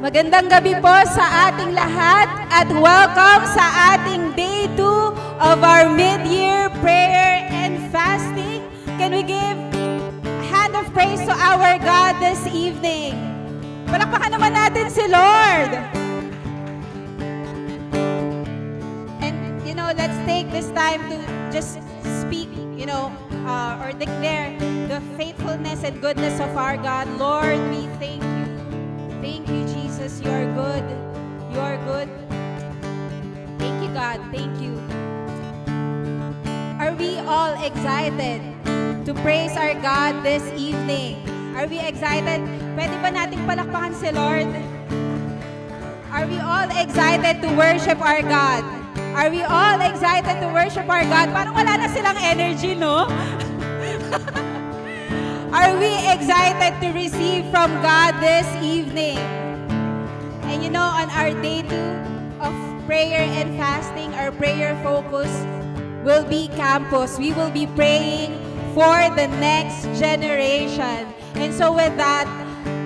Magandang gabi po sa ating lahat at welcome sa ating Day 2 of our mid-year prayer and fasting. Can we give a hand of praise to our God this evening? Palakpakan naman natin si Lord. And let's take this time to just speak, or declare the faithfulness and goodness of our God. Lord, we thank you. Thank you, Jesus. You are good. You are good. Thank you, God. Thank you. Are we all excited to praise our God this evening? Are we excited? Pwede ba nating palakpakan si Lord? Are we all excited to worship our God? Are we all excited to worship our God? Parang wala na silang energy, no? Are we excited to receive from God this evening? And on our day 2 of prayer and fasting, our prayer focus will be campus. We will be praying for the next generation. And so with that,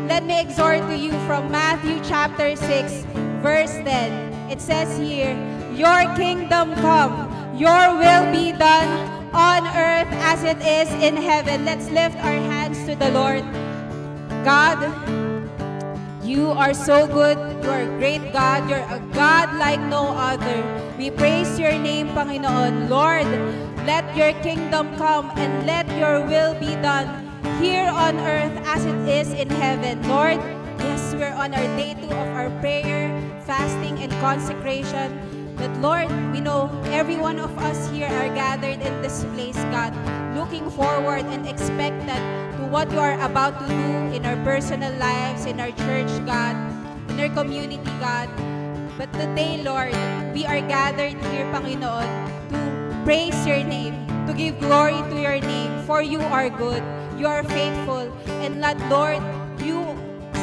let me exhort to you from Matthew chapter 6, verse 10. It says here, "Your kingdom come, your will be done on earth as it is in heaven." Let's lift our hands to the Lord. God, you are so good. You are a great God. You're a God like no other. We praise your name, Panginoon. Lord, let your kingdom come and let your will be done here on earth as it is in heaven. Lord, yes, we're on our day 2 of our prayer, fasting, and consecration. But Lord, we know every one of us here are gathered in this place, God, looking forward and expectant to what you are about to do in our personal lives, in our church, God, in our community, God. But today, Lord, we are gathered here, Panginoon, to praise your name, to give glory to your name, for you are good, you are faithful, and Lord, you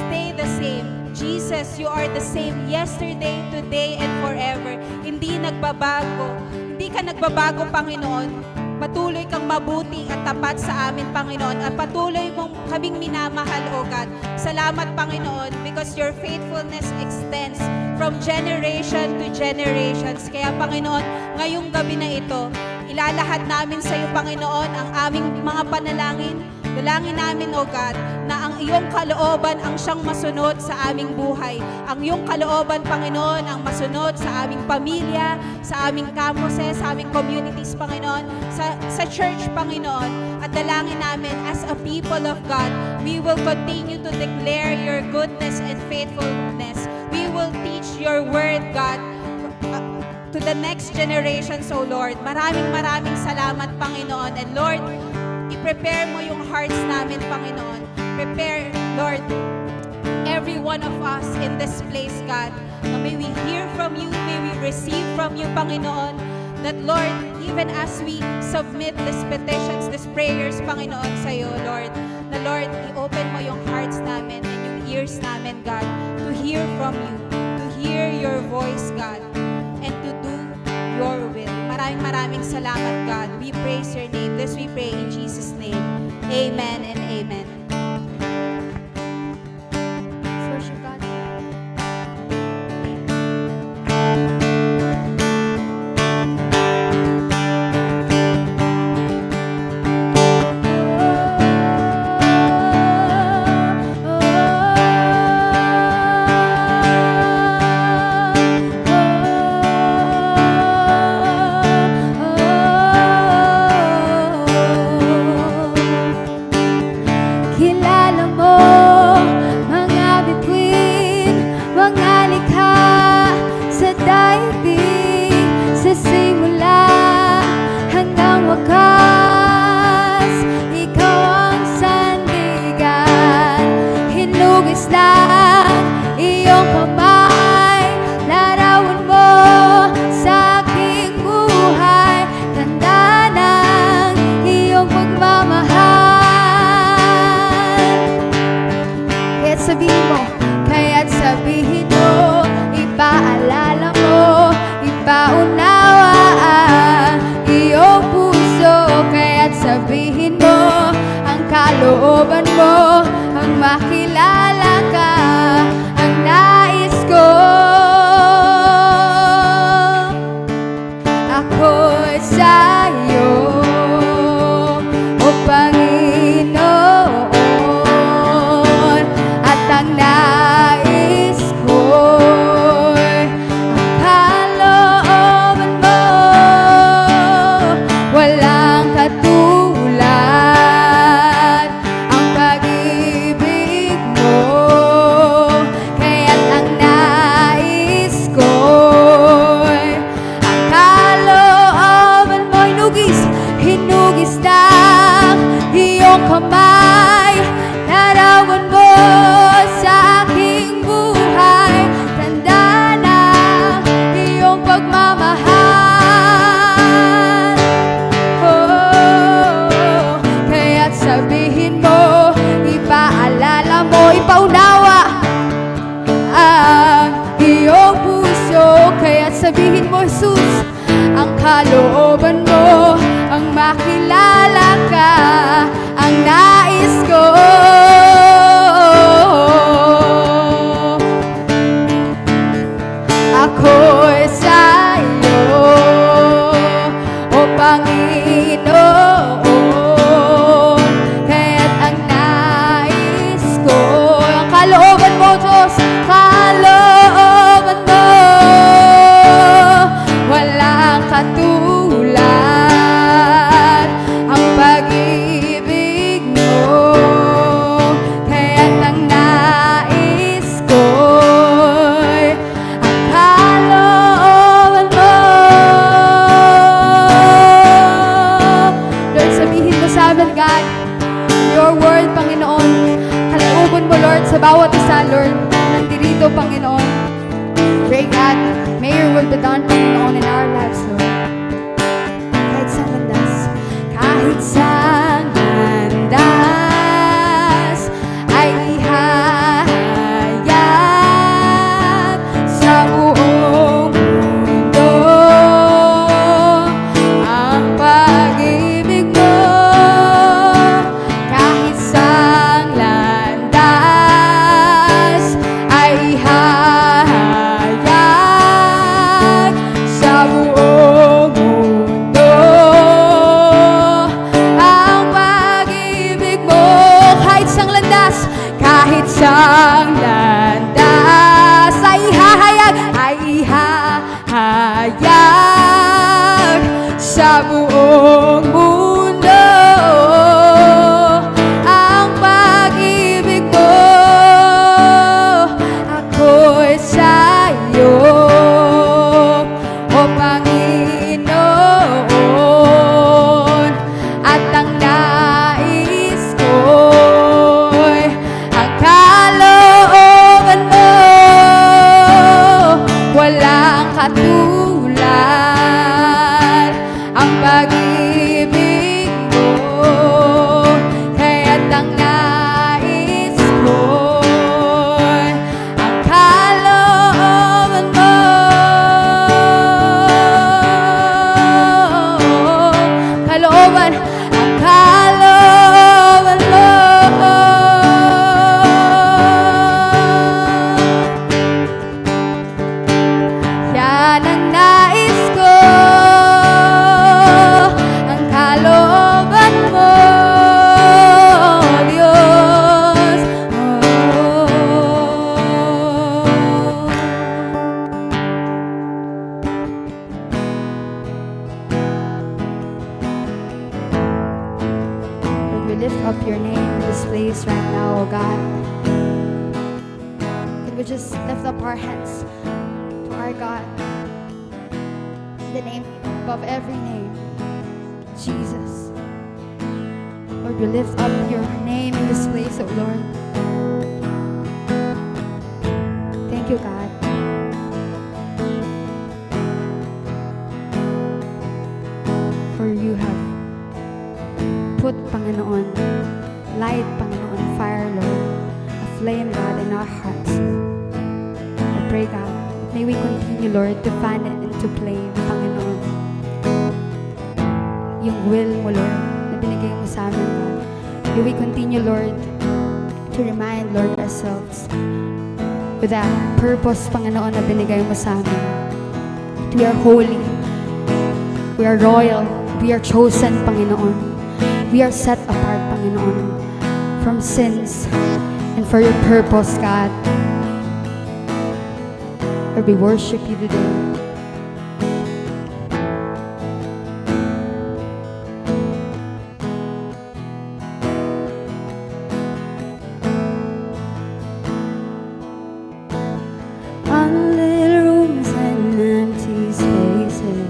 stay the same. Jesus, you are the same yesterday, today, and forever. Hindi nagbabago. Hindi ka nagbabago, Panginoon. Patuloy kang mabuti at tapat sa amin, Panginoon. At patuloy mong kaming minamahal, O God. Salamat, Panginoon, because your faithfulness extends from generation to generations. Kaya, Panginoon, ngayong gabi na ito, ilalahad namin sa iyo, Panginoon, ang aming mga panalangin. Dalangin namin, O God, na ang iyong kalooban ang siyang masunod sa aming buhay. Ang iyong kalooban, Panginoon, ang masunod sa aming pamilya, sa aming campuses, sa aming communities, Panginoon, sa church, Panginoon. At dalangin namin, as a people of God, we will continue to declare your goodness and faithfulness. We will teach your word, God, to the next generations, O Lord. Maraming salamat, Panginoon. And Lord, i-prepare mo yung hearts namin, Panginoon. Prepare, Lord, every one of us in this place, God. May we hear from you, may we receive from you, Panginoon. That, Lord, even as we submit these petitions, these prayers, Panginoon, sa iyo, Lord, na Lord, i-open mo yung hearts namin and yung ears namin, God, to hear from you, to hear your voice, God, and to do your will. Maraming salamat, God. We praise your name. This we pray in Jesus' name. Amen and amen. Worship God. Sabihin mo, ipaalala mo, ipaunawaan iyong puso. Kaya't sabihin mo ang kalooban mo, ang makilala ka, ang nais makilala ka ang nais ko. Ako'y sa'yo, O Panginoon, kaya't ang nais ko, ang kalooban mo, Diyos, kalooban mo, walang katulad, ang pag-ibig mo, kaya't ang nais ko'y ang kalooban mo. Lord, sabihin mo sa amin, God, your word, Panginoon, kalooban mo, Lord, sa bawat isa, Lord, nandirito, Panginoon. Pray, God, may your will be done, Panginoon, in our lives, Lord. Kahit sa landas, kahit sa landas, ay ihahayag sa buong mundo ang pag-ibig mo. Kahit sa landas, ay ihahayag sa buong mundo ang pag-ibig mo. Kahit sa landas, kahit sa landas, ay ihahayag sa buong mundo ang pag-ibig mo. Ako'y sa'yo, O Panginoon, at ang nais ko'y ang kalooban mo, walang katulad, ang pag-ibig mo, kaya't ang nais ko'y ang kalooban mo, kalooban, ang kalooban mo. Yan ang nais ko, ang kalooban mo, Diyos. Lord, we lift up your name in this place right now, O God. Can we just lift up our hands to our God? The name above every name, Jesus. Lord, we lift up your name in this place, O Lord. Thank you, God. For you have put, Panginoon, light, Panginoon, fire, Lord, a flame, God, in our hearts. I pray, God, may we continue, Lord, to fan it into flame, Panginoon. Yung will mo, Lord, na binigay mo sa amin, God. May we continue, Lord, to remind, Lord, ourselves with that purpose, Panginoon, na binigay mo sa amin. We are holy. We are royal. We are chosen, Panginoon. We are set apart, Panginoon, from sins and for your purpose, God. Lord, we worship you today. Unlit rooms and empty spaces,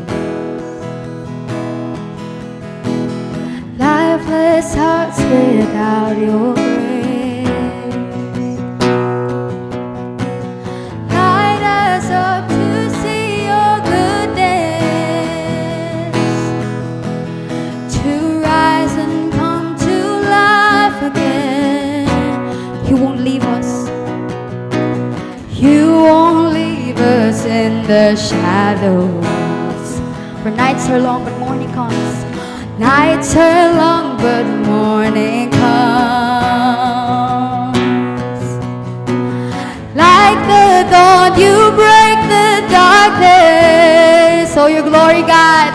lifeless hearts without your grace. Light us up to see your goodness, to rise and come to life again. You won't leave us. You won't leave us in the shadows, where nights are long but morning comes. Nights are long, but morning comes. Like the dawn, you break the darkness. Oh, your glory, God.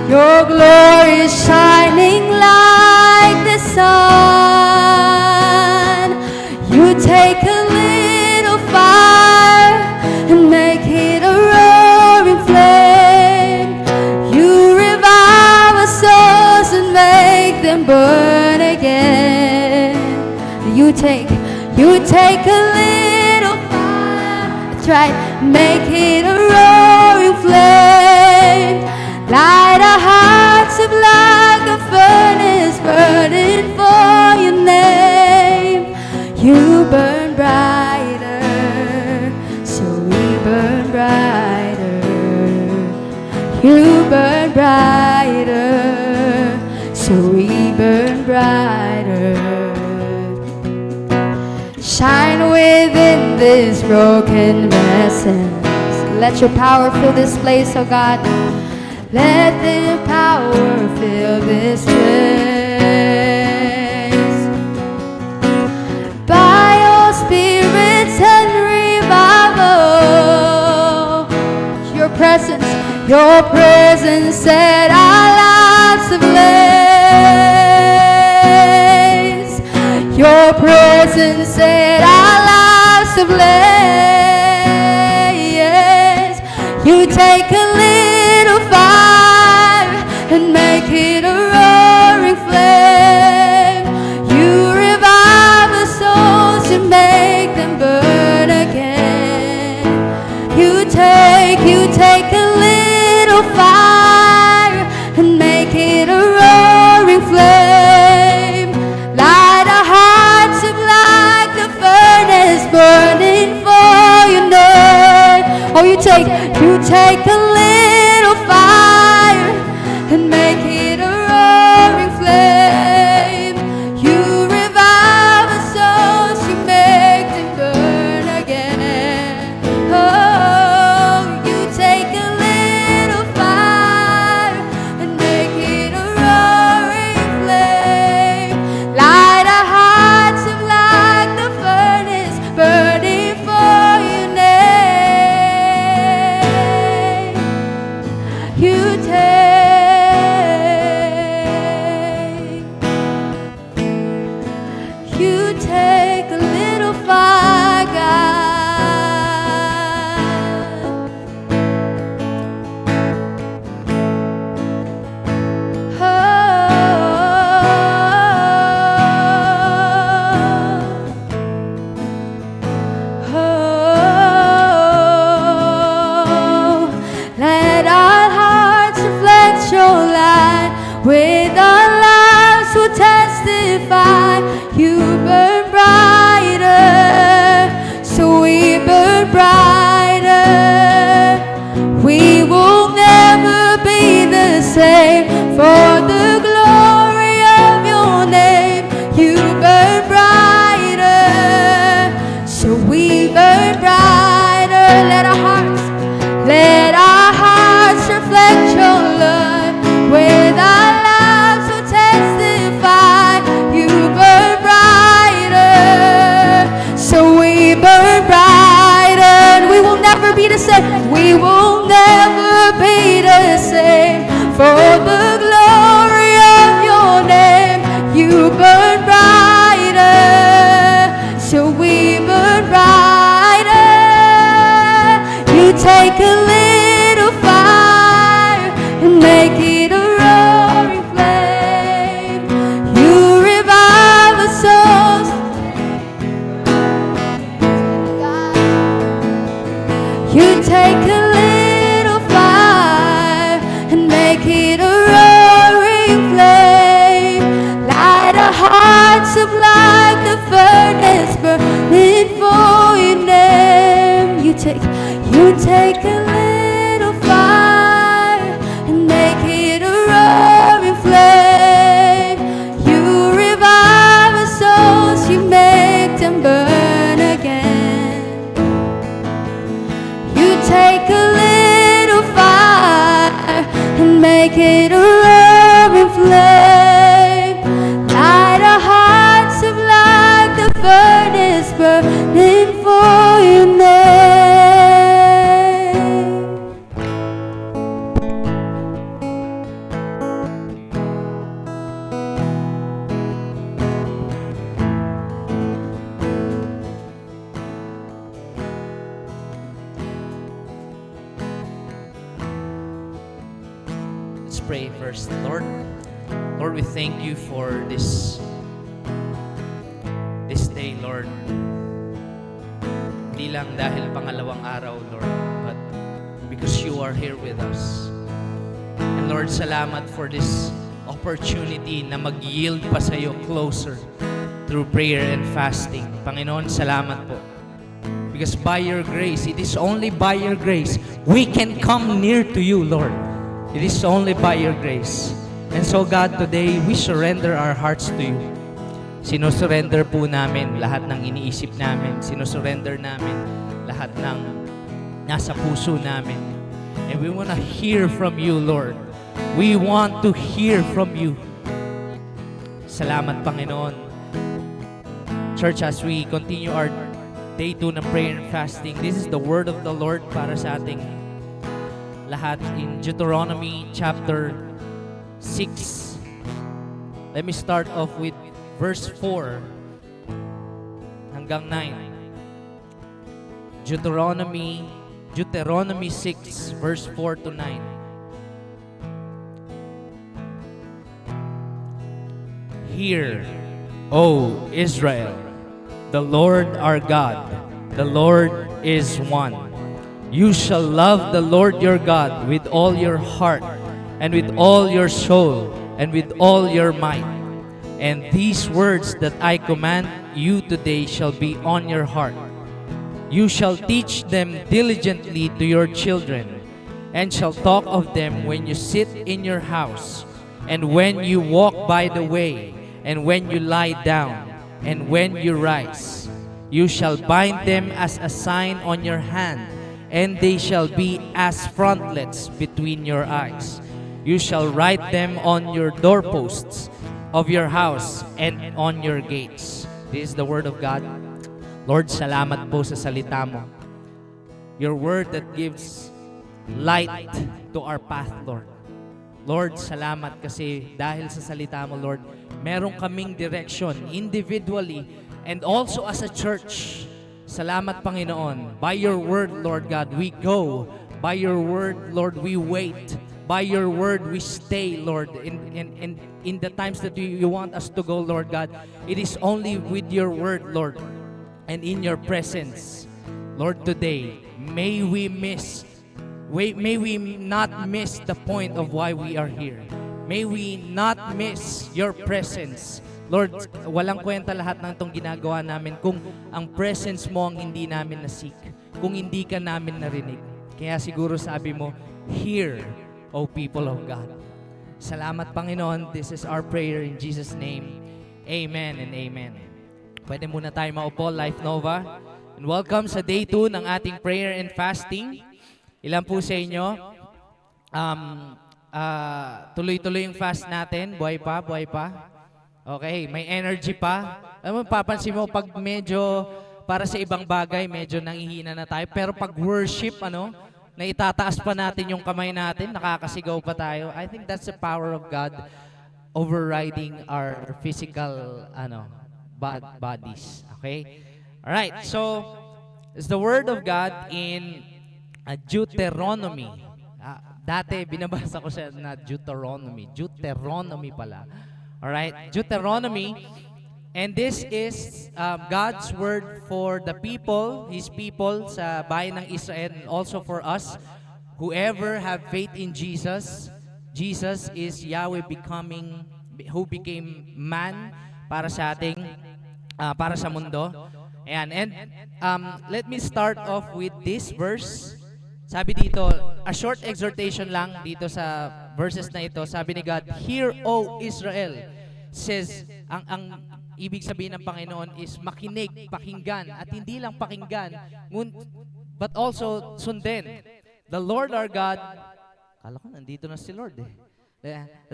Your glory is shining like the sun. You take a little fire and make it a roaring flame. You revive our souls and make them burn again. You take a little fire, that's right, make it a roaring flame. Light our hearts up like a furnace burning for your name. You burn brighter, so we burn brighter. You burn brighter, so we burn brighter. Shine within this broken vessel. Let your power fill this place, oh God. Let the power fill this place. By your Spirit and revival, your presence set our lives ablaze. Your presence set our lives ablaze. You take a little fire and make it a roaring flame. You revive the souls and make them burn again. You take a little fire and make it a roaring flame. Light our hearts up like the furnace burning for your name. Oh, you take a little fire and make it a roaring flame. You revive the souls, you make them burn again. Oh, you take a little fire and make it a roaring flame. Light our hearts up like the furnace burning for your name. You take a little fire, God. Let our hearts reflect your light. With our lives we'll testify. You burn brighter, so we burn brighter. We will never be the same for the glory of your name. You burn brighter, so we burn brighter. Let our hearts reflect your love. With our lives we'll testify. You burn brighter, so we burn brighter. And we will never be the same. We will never be the same for the glory of your name. You burn brighter, so we burn brighter. You take a little fire and make it a roaring flame. You revive the souls. You take a little fire and make it a roaring flame. Light a heart pray first. Lord, we thank you for this day, Lord. Hindi lang dahil pangalawang araw, Lord, but because you are here with us. And Lord, salamat for this opportunity na mag-yield pa sa'yo closer through prayer and fasting. Panginoon, salamat po. Because by your grace, it is only by your grace, we can come near to you, Lord. It is only by your grace. And so God, today, we surrender our hearts to you. Sinusurrender po namin lahat ng iniisip namin. Sinusurrender namin lahat ng nasa puso namin. And we want to hear from you, Lord. We want to hear from you. Salamat, Panginoon. Church, as we continue our day 2 ng prayer and fasting, this is the word of the Lord para sa ating lahat in Deuteronomy chapter 6. Let me start off with verse 4 hanggang 9. Deuteronomy 6 verse 4 to 9. Hear, O Israel, the Lord our God, the Lord is one. You shall love the Lord your God with all your heart and with all your soul and with all your might. And these words that I command you today shall be on your heart. You shall teach them diligently to your children, and shall talk of them when you sit in your house, and when you walk by the way, and when you lie down, and when you rise. You shall bind them as a sign on your hand, and they shall be as frontlets between your eyes. You shall write them on your doorposts of your house and on your gates. This is the word of God. Lord, salamat po sa salita mo. Your word that gives light to our path, Lord. Lord, salamat kasi dahil sa salita mo, Lord, meron kaming direction individually and also as a church. Salamat, Panginoon. By your word, Lord God, we go. By your word, Lord, we wait. By your word, we stay, Lord. In the times that you want us to go, Lord God, it is only with your word, Lord, and in your presence. Lord, today, may we not miss the point of why we are here. May we not miss your presence. Lord, walang kwenta lahat ng itong ginagawa namin kung ang presence mo ang hindi namin nasik, kung hindi ka namin narinig. Kaya siguro sabi mo, hear, O people of God. Salamat, Panginoon. This is our prayer in Jesus' name. Amen and amen. Pwede muna tayo maupo, Life Nova. And welcome sa day 2 ng ating prayer and fasting. Ilan po sa inyo? Tuloy-tuloy yung fast natin. Buhay pa, buhay pa. Okay, may energy pa. Alam mo, papansin mo, pag medyo para sa ibang bagay, medyo nangihina na tayo. Pero pag worship, na itataas pa natin yung kamay natin, nakakasigaw pa tayo. I think that's the power of God overriding our physical bodies. Okay? Alright, so it's the word of God in Deuteronomy. Dati, binabasa ko siya na Deuteronomy. Deuteronomy pala. Alright, Deuteronomy. And this is God's word for the people, His people sa bayan ng Israel, and also for us, whoever have faith in Jesus. Jesus is Yahweh who became man para sa ating, para sa mundo. Ayan, and let me start off with this verse. Sabi dito, a short exhortation lang dito sa verses na ito. Sabi ni God, "Hear, O Israel," says, ang ibig sabihin ng Panginoon is makinig, pakinggan, at hindi lang pakinggan, but also sundin. The Lord our God, kala ko nandito na si Lord eh.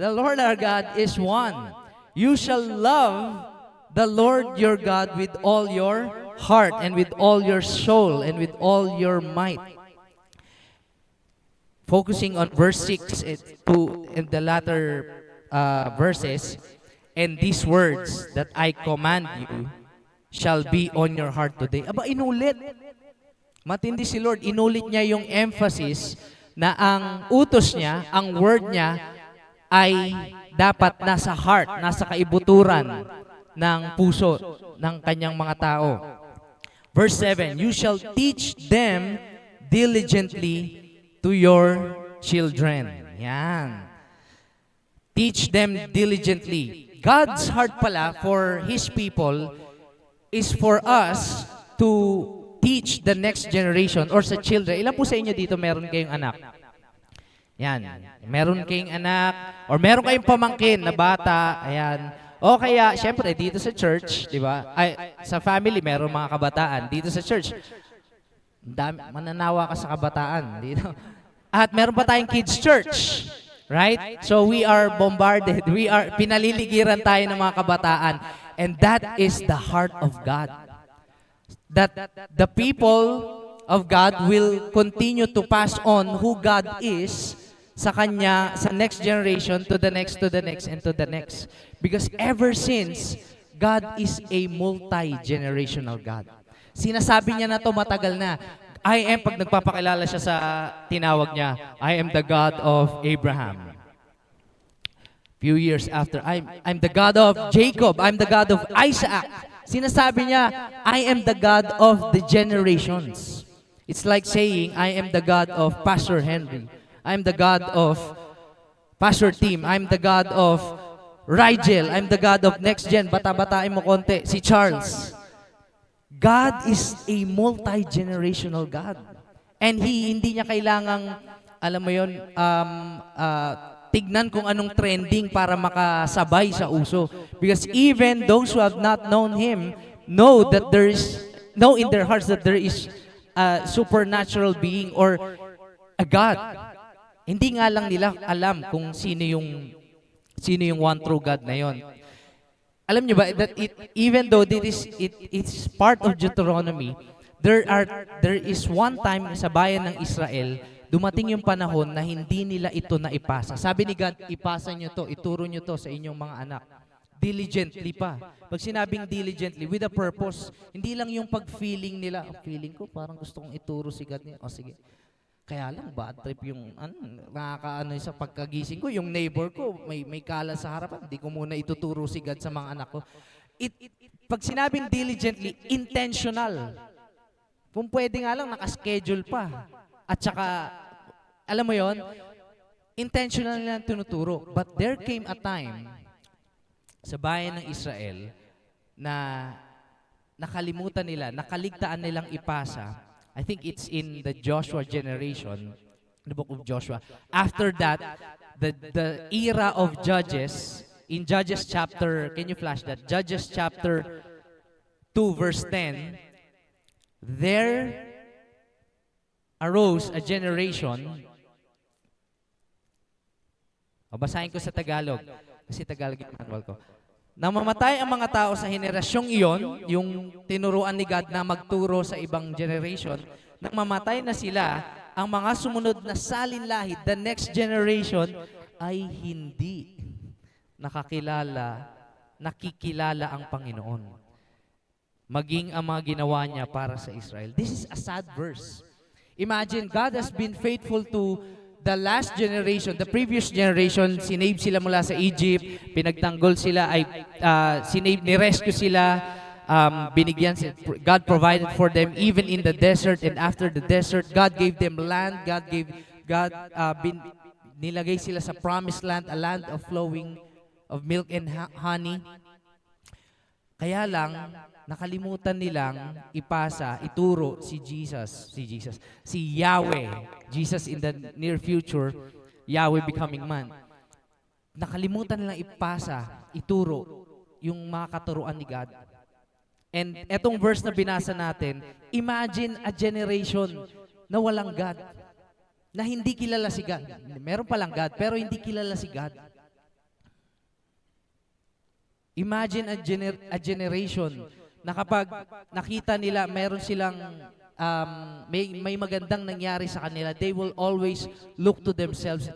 The Lord our God is one. You shall love the Lord your God with all your heart and with all your soul and with all your might. Focusing on verse 6 in the latter verses, and these words that I command you shall be on your heart today. Aba, inulit. Matindi si Lord. Inulit niya yung emphasis na ang utos niya, ang word niya, ay dapat nasa heart, nasa kaibuturan ng puso ng kanyang mga tao. Verse 7, you shall teach them diligently to your children. Yan. Teach them diligently. God's heart pala for His people is for us to teach the next generation or sa children. Ilan po sa inyo dito meron kayong anak? Yan. Meron kayong anak or meron kayong pamangkin na bata. Ayan. O kaya, syempre, dito sa church, di ba? Ay, sa family, meron mga kabataan. Dito sa church, mananawa ka sa kabataan. Dito. At meron pa tayong kids church. Right? So we are bombarded. Pinaliligiran tayo ng mga kabataan. And that is the heart of God. That the people of God will continue to pass on who God is sa kanya, sa next generation, to the next, and to the next. Because ever since, God is a multi-generational God. Sinasabi niya na to matagal na. Pag nagpapakilala siya sa tinawag niya, I am the God of Abraham. Few years after, I'm the God of Jacob. I'm the God of Isaac. Sinasabi niya, I am the God of the generations. It's like saying, I am the God of Pastor Henry. I'm the God of Pastor Tim. I'm the God of Rigel. I'm the God of Next Gen. Bata-batain mo konti. Si Charles. God is a multi-generational God. And hindi niya kailangang, alam mo yun, tignan kung anong trending para makasabay sa uso. Because even those who have not known Him know in their hearts that there is a supernatural being or a God. Hindi nga lang nila alam kung sino yung one true God na yon. Alam niyo ba that even though it's part of Deuteronomy, there is one time sa bayan ng Israel, dumating yung panahon na hindi nila ito naipasa. Sabi ni God, ipasa niyo to, ituro niyo to sa inyong mga anak. Diligently pa. Pag sinabing diligently, with a purpose, hindi lang yung pag-feeling nila, feeling ko parang gusto kong ituro si God niya. O sige. Kaya lang, bad trip yung, nakakaano sa pagkagising ko, yung neighbor ko, may kala sa harapan, hindi ko muna ituturo si God sa mga anak ko. Pag sinabing diligently, intentional. Kung pwede nga lang, nakaschedule pa. At saka, alam mo yon, intentional lang tinuturo. But there came a time sa bayan ng Israel na nakalimutan nila, nakaligtaan nilang ipasa. I think it's in the Joshua generation, the book of Joshua. After that, the era of Judges, in Judges chapter, can you flash that? Judges chapter 2 verse 10, there arose a generation, basahin ko sa Tagalog, kasi Tagalog yung manual ko. Namamatay ang mga tao sa henerasyong iyon, yung tinuruan ni God na magturo sa ibang generation, nang mamatay na sila, ang mga sumunod na salinlahid, the next generation, ay hindi nakikilala ang Panginoon. Maging ang mga ginawa niya para sa Israel. This is a sad verse. Imagine, God has been faithful to the last generation, the previous generation, sinave sila mula sa Egypt, pinagtanggol sila, nirescue sila, God provided for them even in the desert, and after the desert, God gave them land, nilagay sila sa promised land, a land of flowing of milk and honey. Kaya lang, nakalimutan nilang ituro si Yahweh. Jesus in the near future, Yahweh becoming man. Nakalimutan nilang ituro yung mga katuruan ni God. And etong verse na binasa natin, imagine a generation na walang God. Na hindi kilala si God. Meron palang God, pero hindi kilala si God. Imagine a generation na kapag nakita nila, meron silang, may magandang nangyari sa kanila, they will always look to themselves.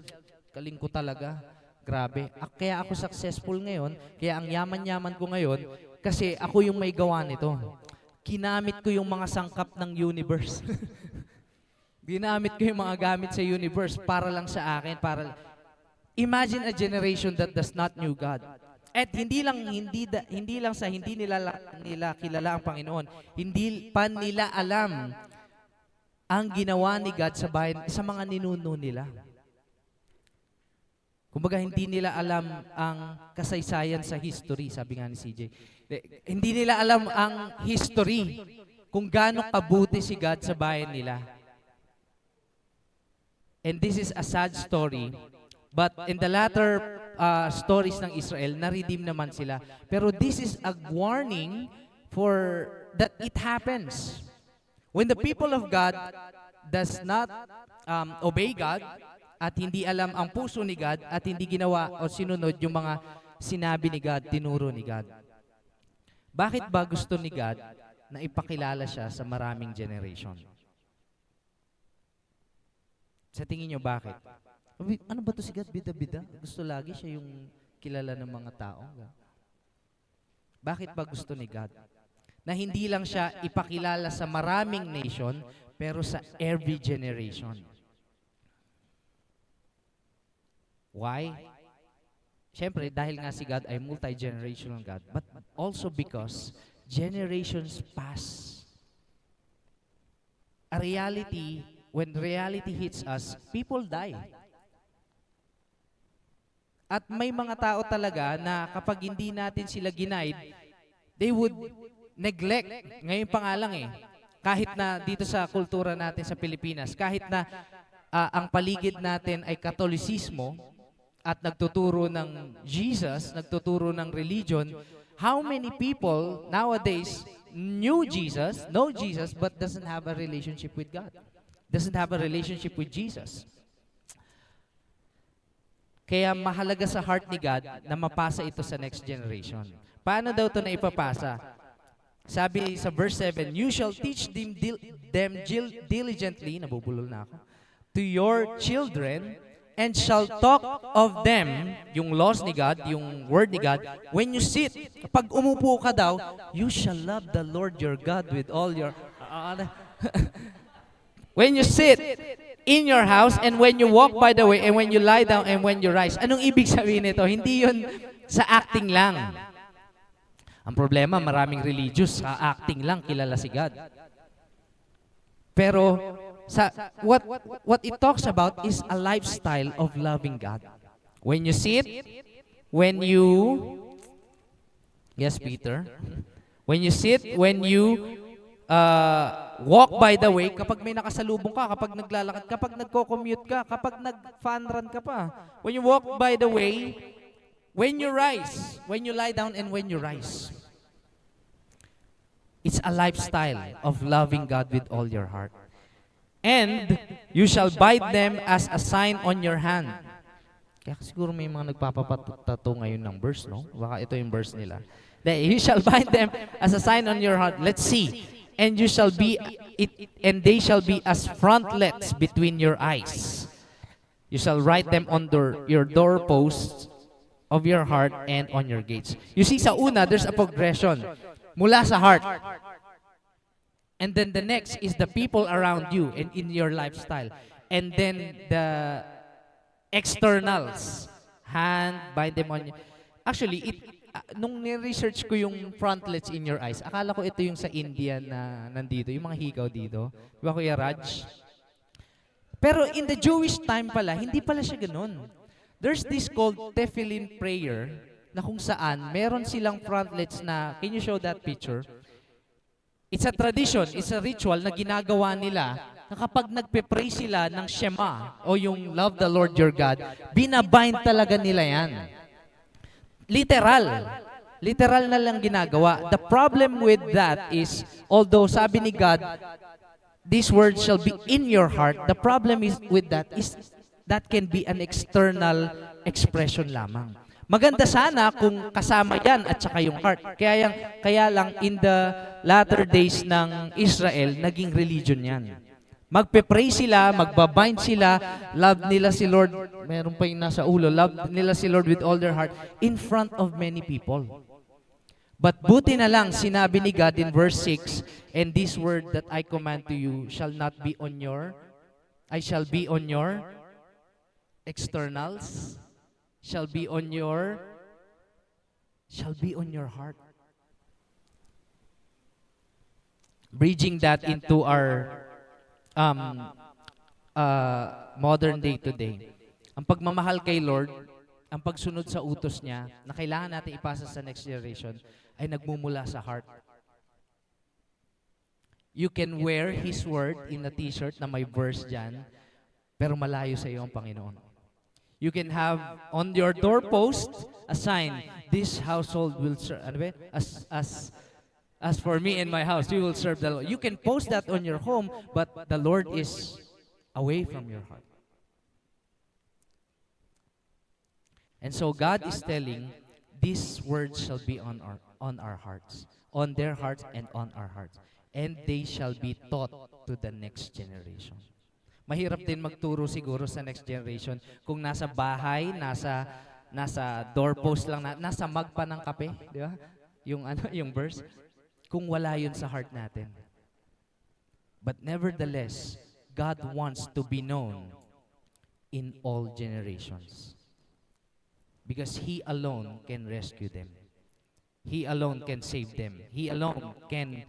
Galing ko talaga. Grabe. Kaya ako successful ngayon, kaya ang yaman-yaman ko ngayon, kasi ako yung may gawa nito. Kinamit ko yung mga sangkap ng universe. Ginamit ko yung mga gamit sa universe para lang sa akin, Imagine a generation that does not know God. At hindi lang sa hindi nila kilala ang Panginoon, hindi pa nila alam ang ginawa ni God sa bayan, sa mga ninuno nila. Kumbaga, hindi nila alam ang kasaysayan sa history, sabi nga ni CJ. Hindi nila alam ang history, kung gaano kabuti si God sa bayan nila. And this is a sad story, but in the latter stories ng Israel, na-redeem naman sila. Pero this is a warning for that it happens. When the people of God does not obey God, at hindi alam ang puso ni God, at hindi ginawa o sinunod yung mga sinabi ni God, tinuro ni God. Bakit ba gusto ni God na ipakilala siya sa maraming generation? Sa tingin nyo, bakit? Ano ba to si God? Bida-bida? Gusto lagi siya yung kilala ng mga tao. Bakit ba gusto ni God? Na hindi lang siya ipakilala sa maraming nation, pero sa every generation. Why? Siyempre, dahil nga si God ay multi-generational God, but also because generations pass. A reality, when reality hits us, people die. At may mga tao talaga na kapag hindi natin sila ginaid, they would neglect. Ngayon pa nga lang kahit na dito sa kultura natin sa Pilipinas, kahit na ang paligid natin ay Katolisismo at nagtuturo ng Jesus, nagtuturo ng religion, how many people nowadays know Jesus, but doesn't have a relationship with God? Doesn't have a relationship with Jesus. Kaya mahalaga sa heart ni God na mapasa ito sa next generation. Paano daw ito na ipapasa? Sabi sa verse 7, you shall teach them diligently, nabubulol na ako, to your children, and shall talk of them, yung laws ni God, yung word ni God, when you sit, kapag umupo ka daw, you shall love the Lord your God with all your... when you sit in your house, and when you walk by the way, and when you lie down, and when you rise. Anong ibig sabihin nito? Hindi yun sa acting lang. Ang problema, maraming religious, sa acting lang kilala si God. Pero what it talks about is a lifestyle of loving God. When you sit, when you... Yes, Peter? When you sit, when you walk by the way, kapag may nakasalubong ka, kapag naglalakad, kapag nagko-commute ka, kapag nag-fun run ka pa. When you walk by the way, when you rise, when you lie down and when you rise. It's a lifestyle of loving God with all your heart. And you shall bind them as a sign on your hand. Kaya siguro may mga nagpapatato ngayon ng verse, no? Baka ito yung verse nila. You shall bind them as a sign on your heart. Let's see. And you shall be and they shall be as frontlets between your eyes. You shall write them on your doorposts of your heart and on your gates. You see, sa una, there's a progression mula sa heart. And then the next is the people around you and in your lifestyle. And then the externals. Hand, bind them on you. Actually, nung ni-research ko yung frontlets in your eyes, akala ko ito yung sa India na nandito, yung mga higaw dito. Di ba, Kuya Raj? Pero in the Jewish time pala, hindi pala siya ganun. There's this called tefillin prayer na kung saan meron silang frontlets na, can you show that picture? It's a tradition, it's a ritual na ginagawa nila na kapag nagpe-pray sila ng Shema o yung love the Lord your God, binabind talaga nila yan. Literal. Literal na lang ginagawa. The problem with that is, although sabi ni God, these words shall be in your heart, the problem is with that is that can be an external expression lamang. Maganda sana kung kasama yan at saka yung heart. Kaya lang in the latter days ng Israel, naging religion yan. Magpe-pray sila, magbabind sila, love nila si Lord, meron pa yung nasa ulo, love nila si Lord with all their heart in front of many people. But buti na lang, sinabi ni God in verse 6, and this word that I command to you shall not be on your, I shall be on your externals. shall be on your heart. Bridging that into our modern day today. Ang pagmamahal kay Lord, ang pagsunod sa utos niya na kailangan natin ipasa sa next generation ay nagmumula sa heart. You can wear His word in a t-shirt na may verse dyan, pero malayo sa iyo ang Panginoon. You can have on your doorpost a sign, this household will serve, as for me and my house, we will serve the Lord. You can post that on your home, but the Lord is away from your heart. And so God is telling, these words shall be on our hearts, on their hearts and on our hearts. And they shall be taught to the next generation. Mahirap din magturo siguro sa next generation kung nasa bahay, nasa doorpost lang, nasa mug pa ng kape, di ba? Yung verse, kung wala yun sa heart natin. But nevertheless, God wants to be known in all generations. Because He alone can rescue them. He alone can save them. He alone can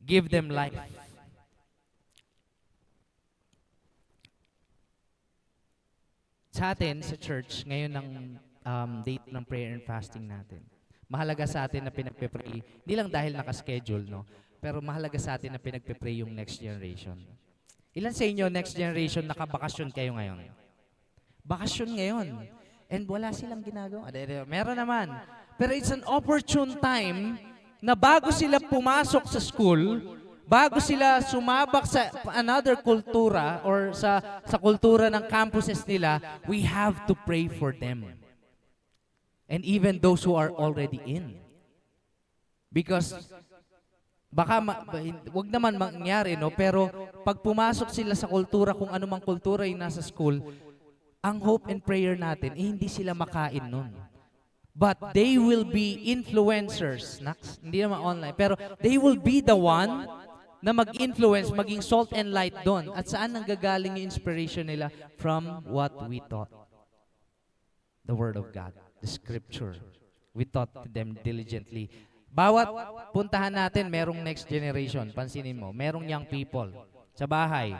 give them life. Sa atin, sa church, ngayon ng date ng prayer and fasting natin. Mahalaga sa atin na pinagpe-pray, hindi lang dahil nakaschedule, no? Pero mahalaga sa atin na pinagpe-pray yung next generation. Ilan sa inyo, next generation, nakabakasyon kayo ngayon? Bakasyon ngayon. And wala silang ginagawa. Meron naman. Pero it's an opportune time na bago sila pumasok sa school, bago sila sumabak sa another kultura or sa kultura ng campuses nila, we have to pray for them. And even those who are already in. Because baka wag naman mangyari, no, pero pag pumasok sila sa kultura, kung ano mang kultura yung nasa school, ang hope and prayer natin, hindi sila makain nun. But they will be influencers, hindi naman online, pero they will be the one na mag-influence, maging salt and light doon. At saan nanggagaling yung inspiration nila? From what we taught. The Word of God, the Scripture. We taught them diligently. Bawat puntahan natin, merong next generation. Pansinin mo, merong young people. Sa bahay.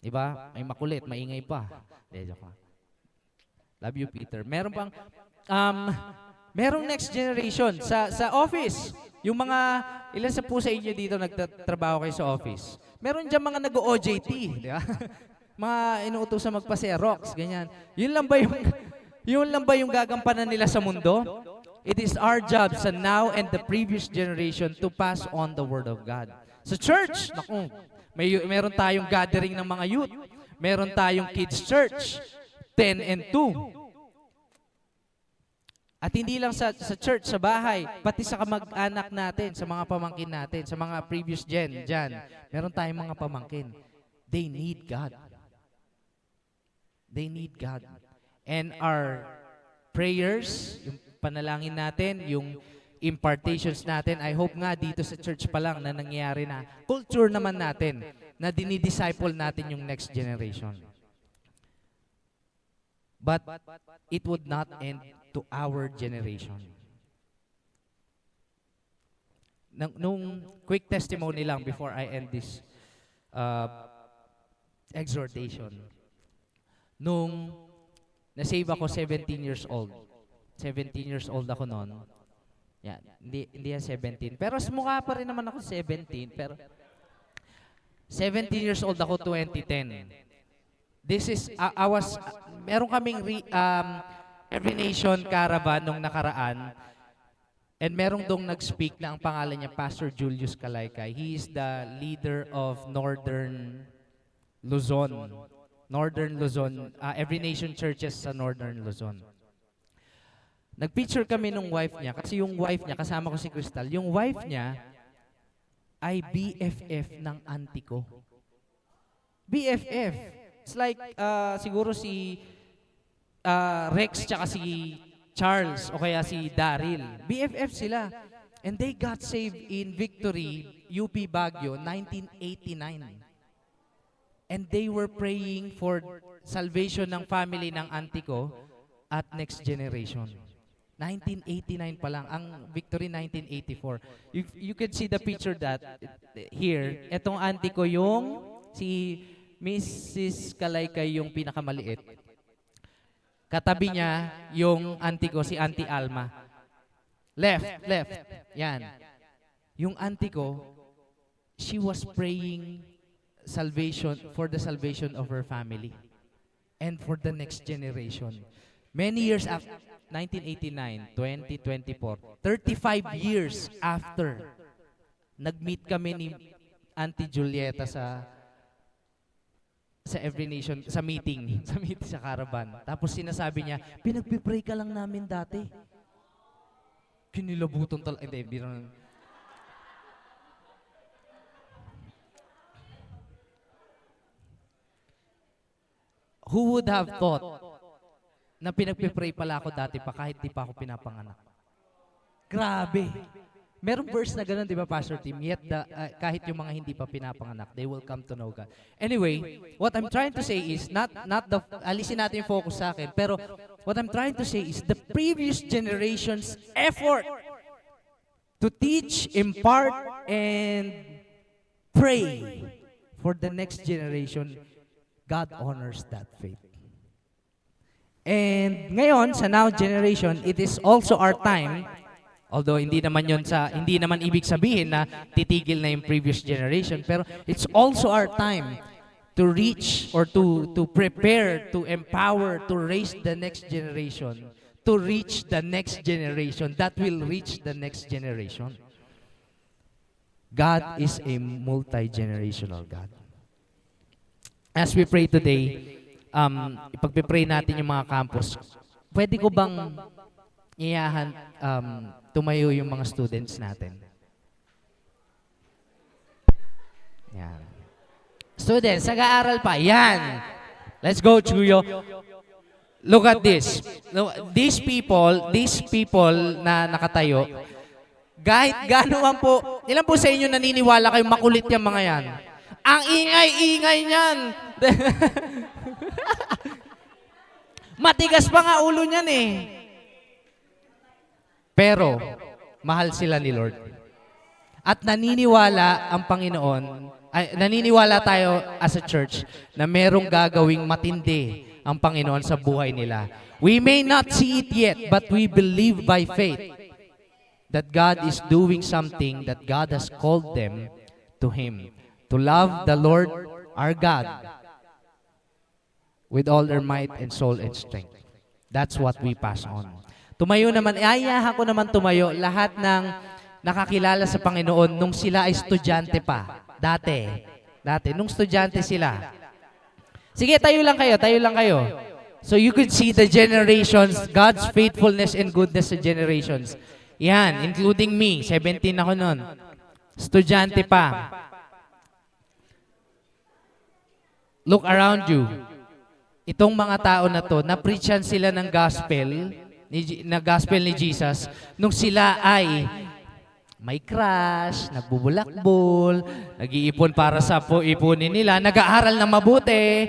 Diba? May makulit, maingay pa. Joke lang. Love you, Peter. Meron pang, merong next generation sa office. Yung mga, ilan sa po sa inyo dito nagtatrabaho kayo sa office. Meron dyan mga nag-OJT, di ba? Mga inuutosan magpa-Xerox, ganyan. Yun lang ba yung gagampanan nila sa mundo? It is our job sa now and the previous generation to pass on the Word of God. Sa church, naku, meron tayong gathering ng mga youth. Meron tayong kids church, 10 and 2. At hindi lang sa church, sa bahay, pati sa kamag-anak natin, sa mga pamangkin natin, sa mga previous gen, dyan, meron tayong mga pamangkin. They need God. They need God. And our prayers, yung panalangin natin, yung impartations natin, I hope nga dito sa church pa lang na nangyayari na. Culture naman natin, na dinidisciple natin yung next generation. But it would not end to our generation. Nung quick testimony lang before I end this exhortation. Nung nasave ako 17 years old. 17 years old ako noon. Yan, hindi yan 17. Pero mukha pa rin naman ako 17. Pero 17 years old ako 2010. This is, meron kaming Every Nation Caravan nung nakaraan. And merong dong nag-speak na ang pangalan niya, Pastor Julius Calaykay. He is the leader of Northern Luzon. Northern Luzon, Every Nation Churches sa Northern Luzon. Nag-picture kami nung wife niya, kasi yung wife niya, kasama ko si Crystal, yung wife niya ay BFF ng auntie ko. BFF. It's like, siguro si Rex tsaka si Charles o kaya si Daryl. BFF sila. And they got saved in Victory, UP Baguio, 1989. And they were praying for salvation ng family ng auntie ko. at next generation. 1989 pa lang, ang victory 1984. You could see the picture that here. Etong auntie ko yung si Mrs. Kalaykay yung pinakamaliit. Katabi niya yung auntie ko, si Auntie Alma. Left. Yan. Yung auntie ko, she was praying salvation for the salvation of her family and for the next generation. Many years after 1989, 2024, 35 years after, nag-meet kami ni Auntie Julieta sa Every Nation, sa meeting sa Caravan. Tapos sinasabi niya, pinagpipray ka lang namin dati. Kinilabutan talaga. Hindi, biro. Who would have thought na pinagpipray pala ako dati pa kahit di pa ako pinapanganak? Grabe. Merong verse na gano'n, di ba, Pastor Tim? Yet, kahit yung mga hindi pa pinapanganak, they will come to know God. Anyway, what I'm trying to say is, alisin natin yung focus sa akin, pero what I'm trying to say is, the previous generation's effort to teach, impart, and pray for the next generation, God honors that faith. And ngayon, sa now generation, it is also our time, although hindi naman ibig sabihin na titigil na yung previous generation, pero it's also our time to reach or to prepare, to empower, to raise the next generation, to reach the next generation that will reach the next generation. God is a multi-generational God. As we pray today, ipagpipray natin yung mga campus. Pwede ko bang iyahan tumayo yung mga students natin? Yan. Students, nag-aaral pa. Yan. Let's go, Chuyo. Look at this. These people na nakatayo, kahit gano'n po, ilan po sa inyo naniniwala kayo makulit yung mga yan? Ang ingay-ingay niyan. Matigas pa nga ulo niyan eh. Pero, mahal sila ni Lord. At naniniwala ang Panginoon, naniniwala tayo as a church na merong gagawing matindi ang Panginoon sa buhay nila. We may not see it yet, but we believe by faith that God is doing something that God has called them to Him. To love the Lord our God with all their might and soul and strength. That's what we pass on. Tumayo naman, ayahan ko naman tumayo lahat ng nakakilala sa Panginoon nung sila ay estudyante pa. Dati, nung estudyante sila. Sige, tayo lang kayo. So you could see the generations, God's faithfulness and goodness sa generations. Yan, including me, 17 ako nun. Estudyante pa. Look around you. Itong mga tao na to, na-preachan sila ng gospel ni Jesus, nung sila ay may crush, nagbubulakbol, nag-iipon para sa ipunin nila, nag-aaral na mabuti.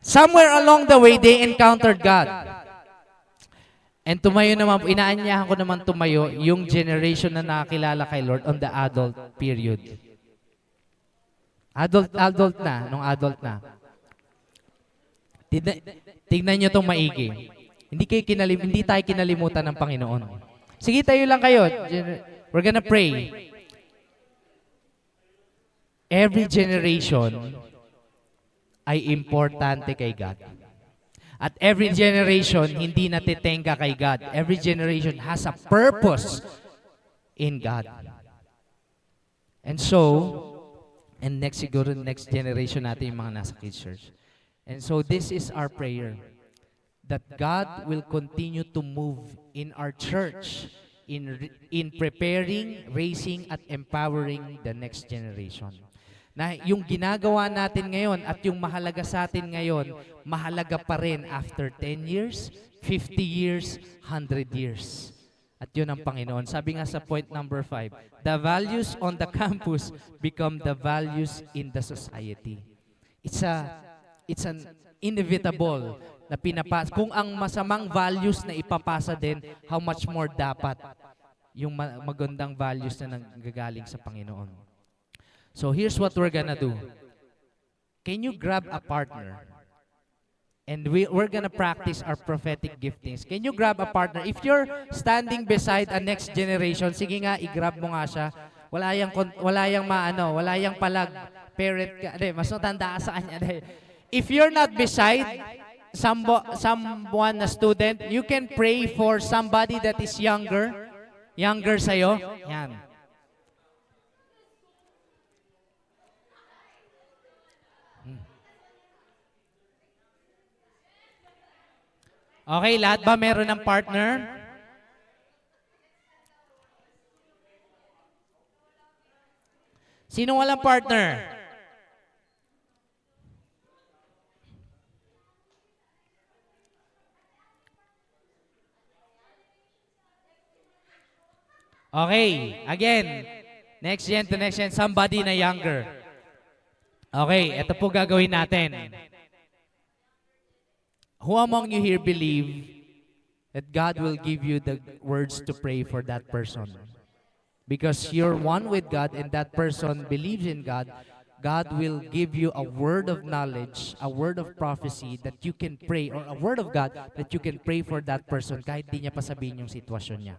Somewhere along the way, they encountered God. And tumayo naman, inaanyahan ko naman tumayo yung generation na nakakilala kay Lord on the adult period. Adult na. Tignan nyo itong maigi. Hindi tayo kinalimutan ng Panginoon. Sige, tayo lang kayo. We're gonna pray. Every generation ay importante kay God. At every generation, hindi natitenga kay God. Every generation has a purpose in God. And next generation natin yung mga nasa Kids Church. And so this is our prayer, that God will continue to move in our church in preparing, raising, at empowering the next generation. Na yung ginagawa natin ngayon at yung mahalaga sa atin ngayon, mahalaga pa rin after 10 years, 50 years, 100 years. At yun ang Panginoon. Sabi nga sa point number 5, the values on the campus become the values in the society. It's an inevitable na pinapasa. Kung ang masamang values na ipapasa din, how much more dapat yung magandang values na nanggagaling sa Panginoon. So here's what we're gonna do. Can you grab a partner? And we're gonna practice our prophetic giftings. Can you grab a partner? If you're standing beside a next generation, sige nga, i-grab mo nga siya. Wala yang palag. Parent ka, mas matanda ka sa kanya. If you're not beside someone na student, you can pray for somebody that is younger sa'yo. Yan. Okay, lahat ba meron ng partner? Sino walang partner? Okay, again. Next gen to next gen, somebody na younger. Okay, ito po gagawin natin. Who among you here believe that God will give you the words to pray for that person? Because you're one with God and that person believes in God, God will give you a word of knowledge, a word of prophecy that you can pray, or a word of God that you can pray for that person kahit di niya pa sabihin yung sitwasyon niya.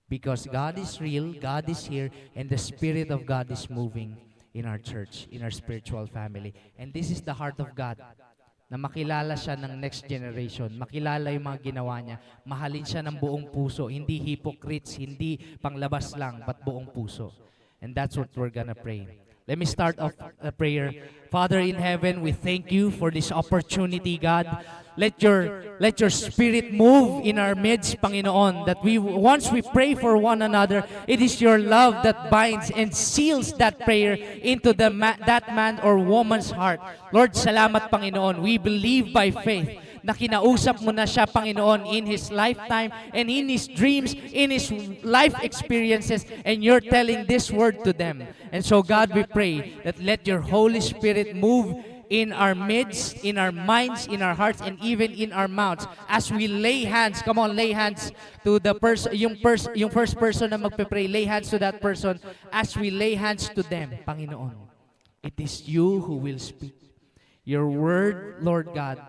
Because God is real, God is here, and the Spirit of God is moving in our church, in our spiritual family. And this is the heart of God, na makilala siya ng next generation, makilala yung mga ginawa niya, mahalin siya ng buong puso, hindi hypocrites, hindi panglabas lang, but buong puso. And that's what we're gonna pray. Let me start off a prayer. Father in heaven, we thank you for this opportunity, God. Let your Spirit move in our midst, Panginoon, that once we pray for one another, it is your love that binds and seals that prayer into that man or woman's heart. Lord, salamat, Panginoon. We believe by faith na kinausap mo na siya, Panginoon, in his lifetime and in his dreams, in his life experiences, and you're telling this word to them. And so, God, we pray that let your Holy Spirit move in our midst, in our minds, in our hearts, and even in our mouths. As we lay hands, come on, lay hands to the person, yung first person na magpe-pray, lay hands to that person. As we lay hands to them, Panginoon, it is you who will speak. Your word, Lord God,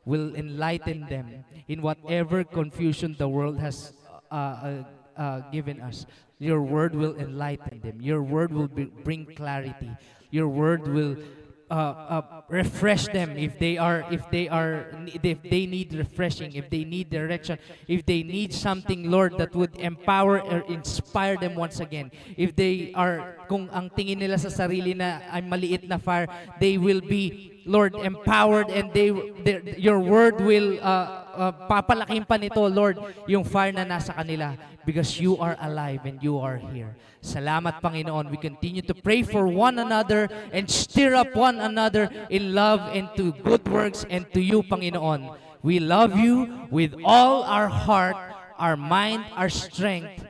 will enlighten them in whatever confusion the world has given us. Your word will enlighten them. Your word will bring clarity. Your word will refresh them if they need refreshing, if they need direction, if they need something, Lord, that would empower or inspire them once again. If they are, kung ang tingin nila sa sarili na ay maliit na fire, they will be, Lord, empowered, and your word will papalaking pa nito, Lord, yung fire na nasa kanila, because you are alive and you are here. Salamat, Panginoon. We continue to pray for one another and stir up one another in love and to good works and to you, Panginoon. We love you with all our heart, our mind, our strength.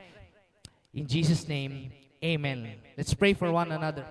In Jesus' name, amen. Let's pray for one another.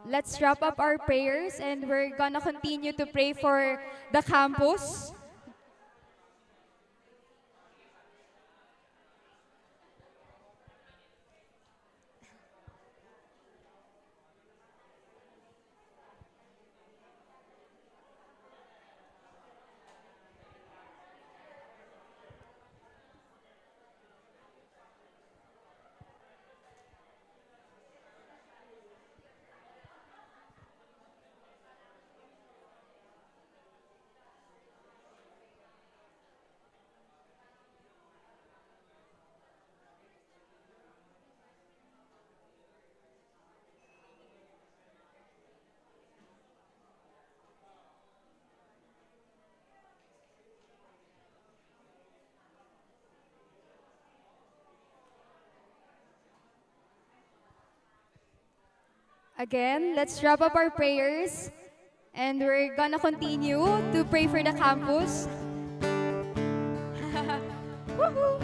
Let's wrap up our prayers and we're gonna continue to pray for the campus. Again, let's wrap up our prayers and we're gonna continue to pray for the campus. Woohoo!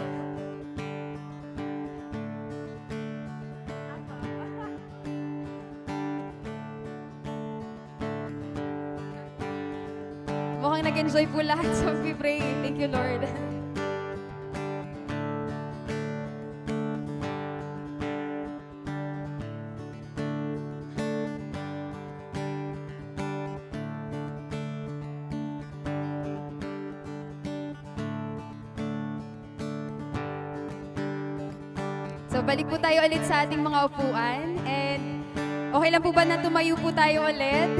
Mukhang nag-enjoy po lahat sa pag-pray. Thank you, Lord. So, balik po tayo ulit sa ating mga upuan. And, okay lang po ba na tumayo po tayo ulit?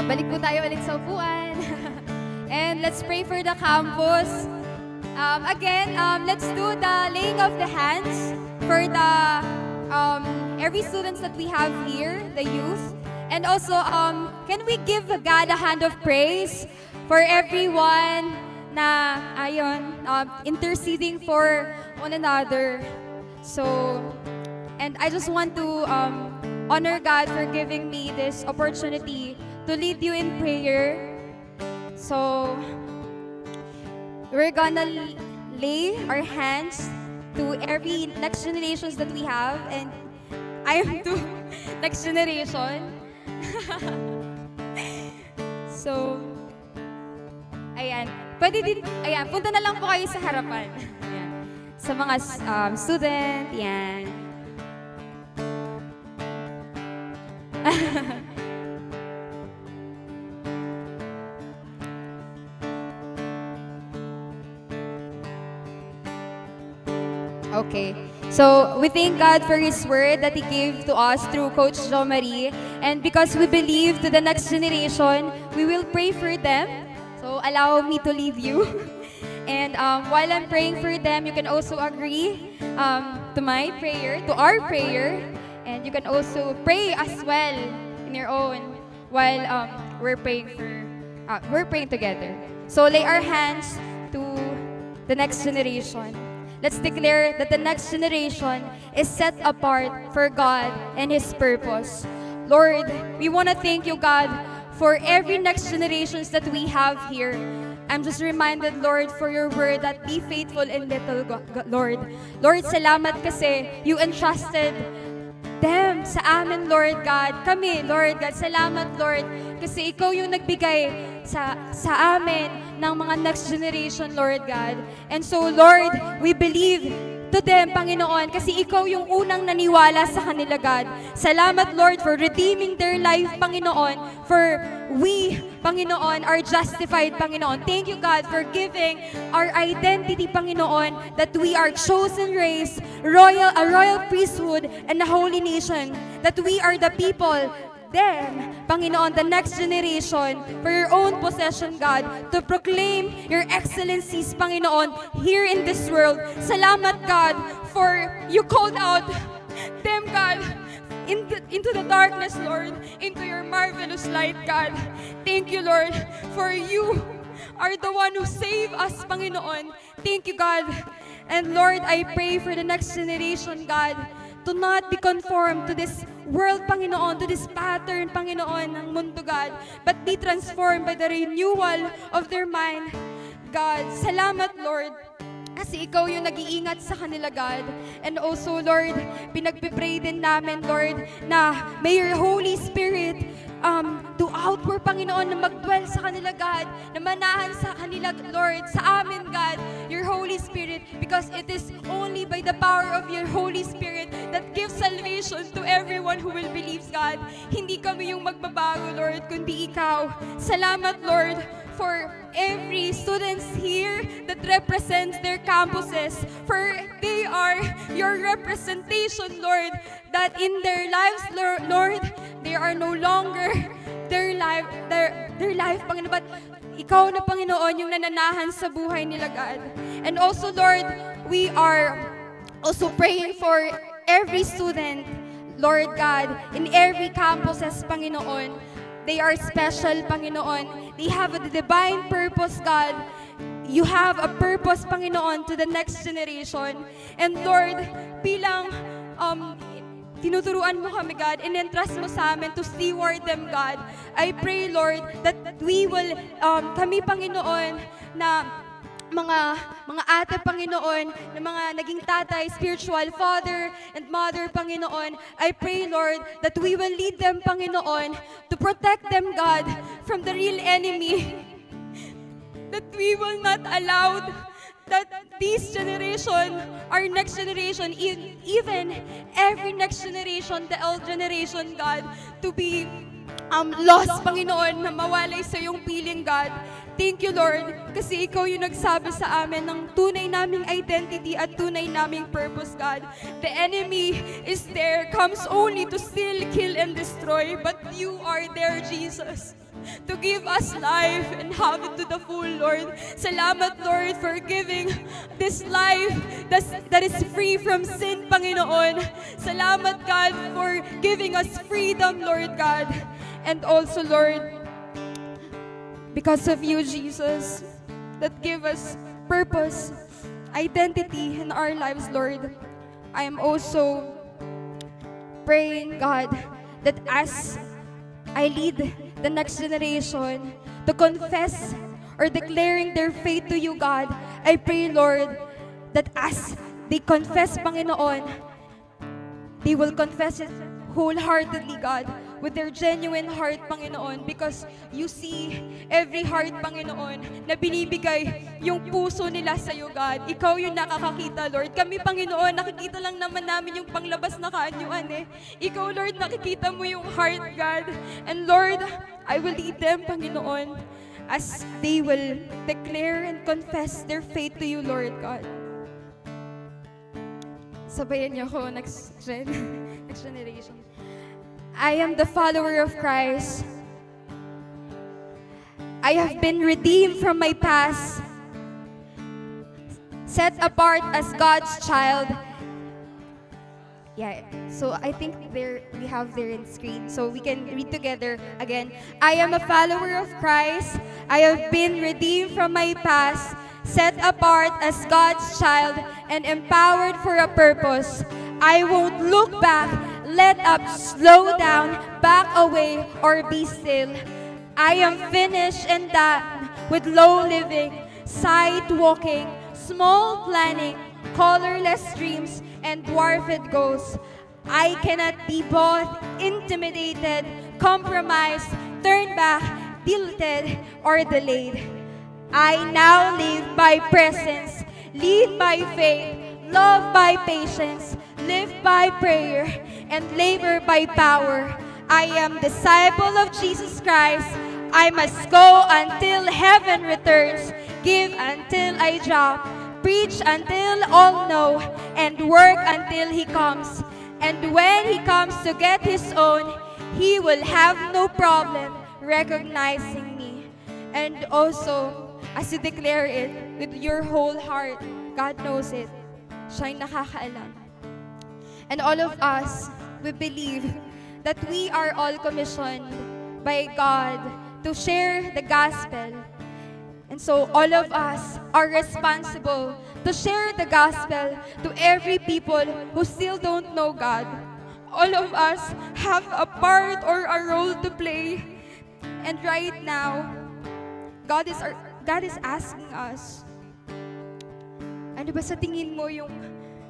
Balik po tayo ulit sa upuan. And let's pray for the campus. Again, let's do the laying of the hands for the every students that we have here, the youth. And also, can we give God a hand of praise for everyone na ayon interceding for one another. So, and I just want to honor God for giving me this opportunity to lead you in prayer. So, we're gonna lay our hands to every next generations that we have, and I am to next generation. So, ayan. Pwede din, ayan, punta na lang po kayo sa harapan. Ayan. Sa mga student, yan. Okay. So, we thank God for His Word that He gave to us through Coach Jo Marie. And because we believe to the next generation, we will pray for them. So, allow me to lead you. And while I'm praying for them, you can also agree to my prayer, to our prayer. And you can also pray as well in your own while we're praying together. So, lay our hands to the next generation. Let's declare that the next generation is set apart for God and His purpose. Lord, we want to thank you, God, for every next generations that we have here. I'm just reminded, Lord, for your word that be faithful in little, Lord. Lord, salamat kasi you entrusted them sa amin, Lord God. Kami, Lord God, salamat, Lord, kasi ikaw yung nagbigay sa amin ng mga next generation, Lord God. And so, Lord, we believe to them, Panginoon, kasi ikaw yung unang naniwala sa kanila, God. Salamat, Lord, for redeeming their life, Panginoon, for we, Panginoon, are justified, Panginoon. Thank you, God, for giving our identity, Panginoon, that we are chosen race, a royal priesthood, and a holy nation, that we are the people, them, Panginoon, the next generation, for your own possession, God, to proclaim your excellencies, Panginoon, here in this world. Salamat, God, for you called out them, God, into the darkness, Lord, into your marvelous light, God. Thank you, Lord, for you are the one who save us, Panginoon. Thank you, God. And Lord, I pray for the next generation, God, to not be conformed to this world, Panginoon, to this pattern, Panginoon, ng mundo, God, but be transformed by the renewal of their mind, God. Salamat, Lord. Kasi ikaw yung nag-iingat sa kanila, God. And also, Lord, pinagpipray din namin, Lord, na may your Holy Spirit to outpour, Panginoon, na mag-dwell sa kanila, God, na manahan sa kanila, Lord, sa amin, God, your Holy Spirit, because it is only by the power of your Holy Spirit that gives salvation to everyone who will believe, God. Hindi kami yung magbabago, Lord, kundi ikaw. Salamat, Lord, for every students here that represents their campuses, for they are your representation, Lord, that in their lives, Lord, they are no longer their life, Panginoon, but ikaw na, Panginoon, yung nananahan sa buhay nila, God. And also, Lord, we are also praying for every student, Lord God, in every campuses, Panginoon. They are special, Panginoon. They have a divine purpose, God. You have a purpose, Panginoon, to the next generation. And Lord, bilang tinuturuan mo kami, God, and entrust mo sa amin to steward them, God. I pray, Lord, that we will, kami, Panginoon, na mga ate, Panginoon, na mga naging tatay, spiritual father and mother, Panginoon, I pray, Lord, that we will lead them, Panginoon, to protect them, God, from the real enemy. That we will not allow that this generation, our next generation, even every next generation, the old generation, God, to be lost, Panginoon, na mawalay sa iyong piling, God. Thank you, Lord, kasi ikaw yung nagsabi sa amin ng tunay naming identity at tunay naming purpose, God. The enemy is there, comes only to steal, kill, and destroy, but you are there, Jesus, to give us life and have it to the full, Lord. Salamat, Lord, for giving this life that is free from sin, Panginoon. Salamat, God, for giving us freedom, Lord God. And also, Lord, because of you, Jesus, that give us purpose, identity in our lives, Lord, I am also praying, God, that as I lead the next generation to confess or declaring their faith to you, God, I pray, Lord, that as they confess, Panginoon, they will confess it wholeheartedly, God, with their genuine heart, Panginoon, because you see every heart, Panginoon, na binibigay yung puso nila sa iyo, God. Ikaw yung nakakakita, Lord. Kami, Panginoon, nakikita lang naman namin yung panglabas na kaanyuan, eh. Ikaw, Lord, nakikita mo yung heart, God. And Lord, I will lead them, Panginoon, as they will declare and confess their faith to you, Lord God. Sabayan niyo ako, next generation. I am the follower of Christ. I have been redeemed from my past, set apart as God's child. Yeah, so I think we have there in screen, so we can read together again. I am a follower of Christ. I have been redeemed from my past, set apart as God's child, and empowered for a purpose. I won't look back, let up, slow down, back away, or be still. I am finished and done with low living, sight walking, small planning, colorless dreams, and dwarfed goals. I cannot be both intimidated, compromised, turned back, tilted, or delayed. I now live by presence, lead by faith, love by patience, live by prayer, and labor by power. I am disciple of Jesus Christ. I must go until heaven returns, give until I drop, preach until all know, and work until He comes. And when He comes to get His own, He will have no problem recognizing me. And also, as you declare it with your whole heart, God knows it. Siya'y nakakaalam. And all of us, we believe that we are all commissioned by God to share the gospel. And And so all of us are responsible to share the gospel to every people who still don't know God. All of us have a part or a role to play. And right now, God is asking us, ano ba sa tingin mo yung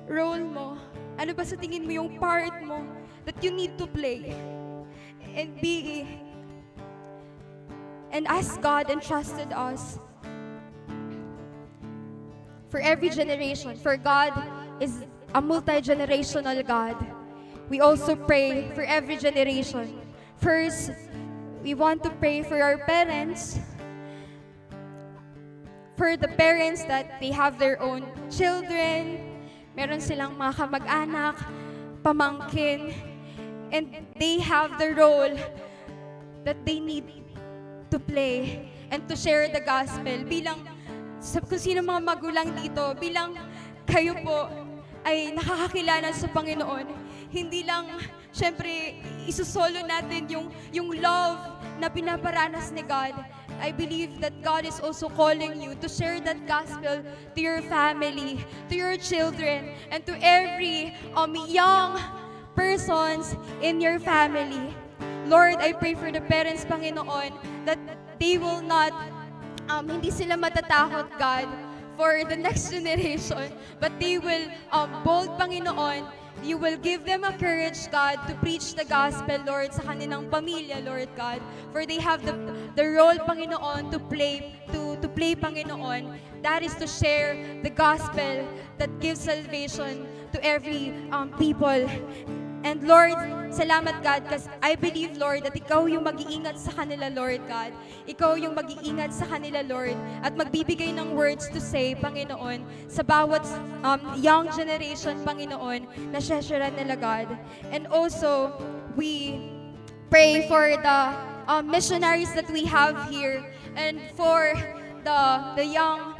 role mo? Ano ba sa tingin mo yung part mo that you need to play? And as God entrusted us for every generation, for God is a multi-generational God. We also pray for every generation. First, we want to pray for our parents, for the parents that they have their own children, meron silang mga kamag-anak, pamangkin, and they have the role that they need to play and to share the gospel. Bilang, kung sino mga magulang dito, bilang kayo po ay nakakakilala sa Panginoon, hindi lang, syempre, isusolo natin yung love na pinaparanas ni God. I believe that God is also calling you to share that gospel to your family, to your children, and to every young persons in your family. Lord, I pray for the parents, Panginoon, that they will not, hindi sila matatakot, God, for the next generation, but they will bold, Panginoon. You will give them a courage, God, to preach the gospel, Lord, sa kanilang pamilya, Lord God. For they have the role, Panginoon, to play, Panginoon. That is to share the gospel that gives salvation to every people. And Lord, salamat God, kasi I believe, Lord, that Ikaw yung mag-iingat sa kanila, Lord God. Ikaw yung mag-iingat sa kanila, Lord, at magbibigay ng words to say, Panginoon, sa bawat young generation, Panginoon, na shesharan nila, God. And also, we pray for the missionaries that we have here and for the young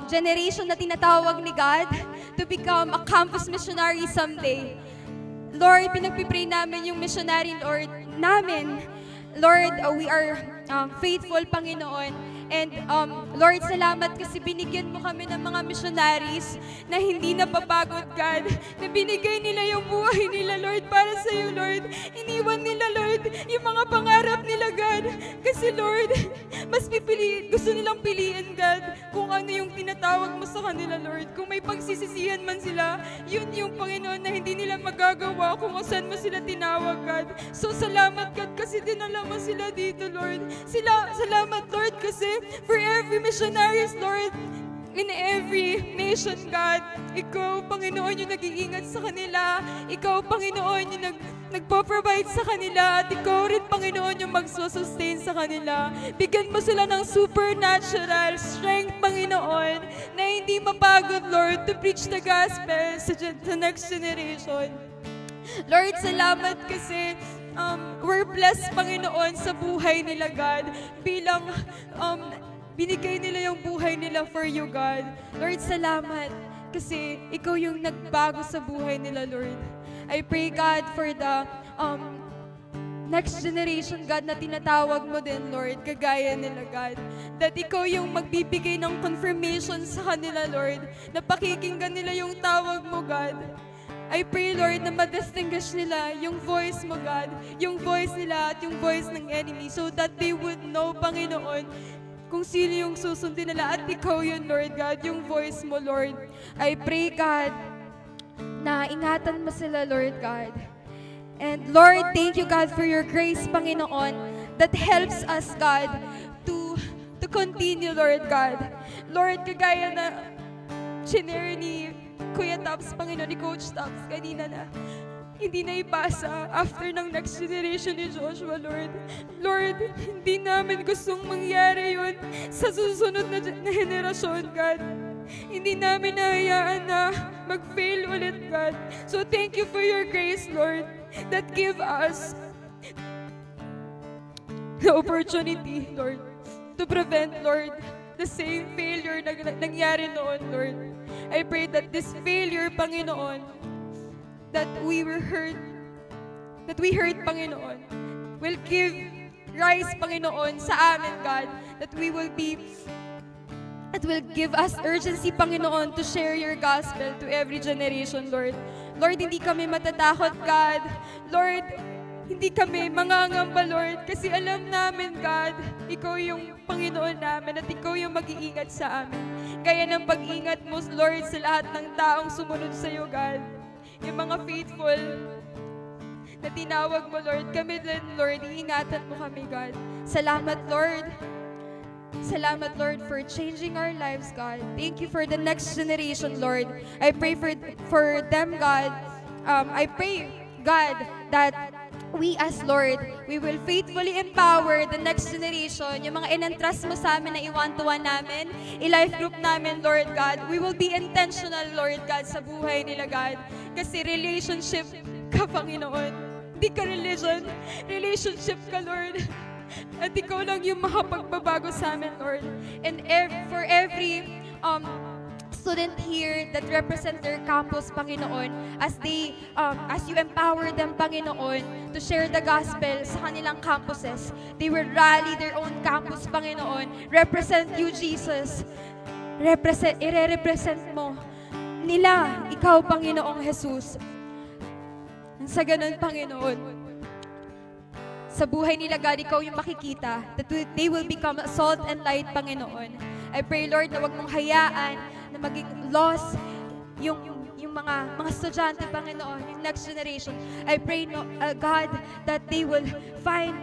generation na tinatawag ni God to become a campus missionary someday. Lord, pinagpipray namin yung missionary, Lord, namin. Lord, we are faithful, Panginoon. And Lord, salamat kasi binigyan mo kami ng mga missionaries na hindi napapagod, God. Na binigay nila yung buhay nila, Lord, para sa iyo, Lord. Iniwan nila, Lord, yung mga pangarap nila, God. Kasi, Lord, mas gusto nilang piliin, God, kung ano yung tinatawag mo sa kanila, Lord. Kung may pagsisisihan man sila, yun yung Panginoon na hindi nila magagawa kung saan mo sila tinawag, God. So, salamat, God, kasi dinala mo sila dito, Lord. Salamat, Lord, kasi for every missionaries, Lord, in every nation, God, Ikaw, Panginoon, yung nag-iingat sa kanila. Ikaw, Panginoon, yung nagpo-provide sa kanila. At Ikaw rin, Panginoon, yung magsusustain sa kanila. Bigyan mo sila ng supernatural strength, Panginoon, na hindi mapagod, Lord, to preach the gospel sa next generation. Lord, salamat kasi we're blessed, Panginoon, sa buhay nila, God. Bilang binigay nila yung buhay nila for you, God. Lord, salamat kasi Ikaw yung nagbago sa buhay nila, Lord. I pray, God, for the next generation, God, na tinatawag mo din, Lord, kagaya nila, God. That Ikaw yung magbibigay ng confirmation sa kanila, Lord, na pakikinggan nila yung tawag mo, God. I pray, Lord, na ma-distinguish nila yung voice mo, God, yung voice nila at yung voice ng enemy so that they would know, Panginoon, kung sino yung susundin nila at Ikaw yun, Lord God, yung voice mo, Lord. I pray, God, na ingatan mo sila, Lord God. And Lord, thank you, God, for your grace, Panginoon, that helps us, God, to continue, Lord God. Lord, kagaya na shinare ni Kuya Tops, Panginoon, ni Coach Tops, kanina na hindi na ipasa after ng next generation ni Joshua, Lord. Lord, hindi namin gustong mangyari yun sa susunod na henerasyon, God. Hindi namin nahayaan na mag-fail ulit, God. So thank you for your grace, Lord, that give us the opportunity, Lord, to prevent, Lord, the same failure na nangyari noon, Lord. I pray that this failure, Panginoon, that we heard, Panginoon, will give rise, Panginoon, sa amin, God, that we will be will give us urgency, Panginoon, to share your gospel to every generation, Lord. Lord, hindi kami matatakot, God. Lord, hindi kami mangangamba, Lord, kasi alam namin, God, Ikaw yung Panginoon namin at Ikaw yung mag-iingat sa amin. Gaya ng pag-ingat mo, Lord, sa lahat ng taong sumunod sa iyo, God. Yung mga faithful na tinawag mo, Lord, kami din, Lord, iingatan mo kami, God. Salamat, Lord. Salamat, Lord, for changing our lives, God. Thank you for the next generation, Lord. I pray for them, God. I pray, God, that we as Lord, we will faithfully empower the next generation, yung mga in-entrust mo sa amin na i-one-to-one namin, i-life group namin, Lord God. We will be intentional, Lord God, sa buhay nila, God. Kasi relationship ka, Panginoon. Hindi ka religion. Relationship ka, Lord. At ikaw lang yung makapagbabago sa amin, Lord. And for every student here that represent their campus, Panginoon, as you empower them, Panginoon, to share the gospel sa kanilang campuses, they will rally their own campus, Panginoon. Represent you, Jesus. Ire-represent mo nila, ikaw, Panginoong Jesus. Sa ganun, Panginoon, sa buhay nila, God, ikaw yung makikita, that they will become salt and light, Panginoon. I pray, Lord, na wag mong hayaan na maging lost yung mga estudyante, Panginoon, yung next generation. I pray, God, that they will find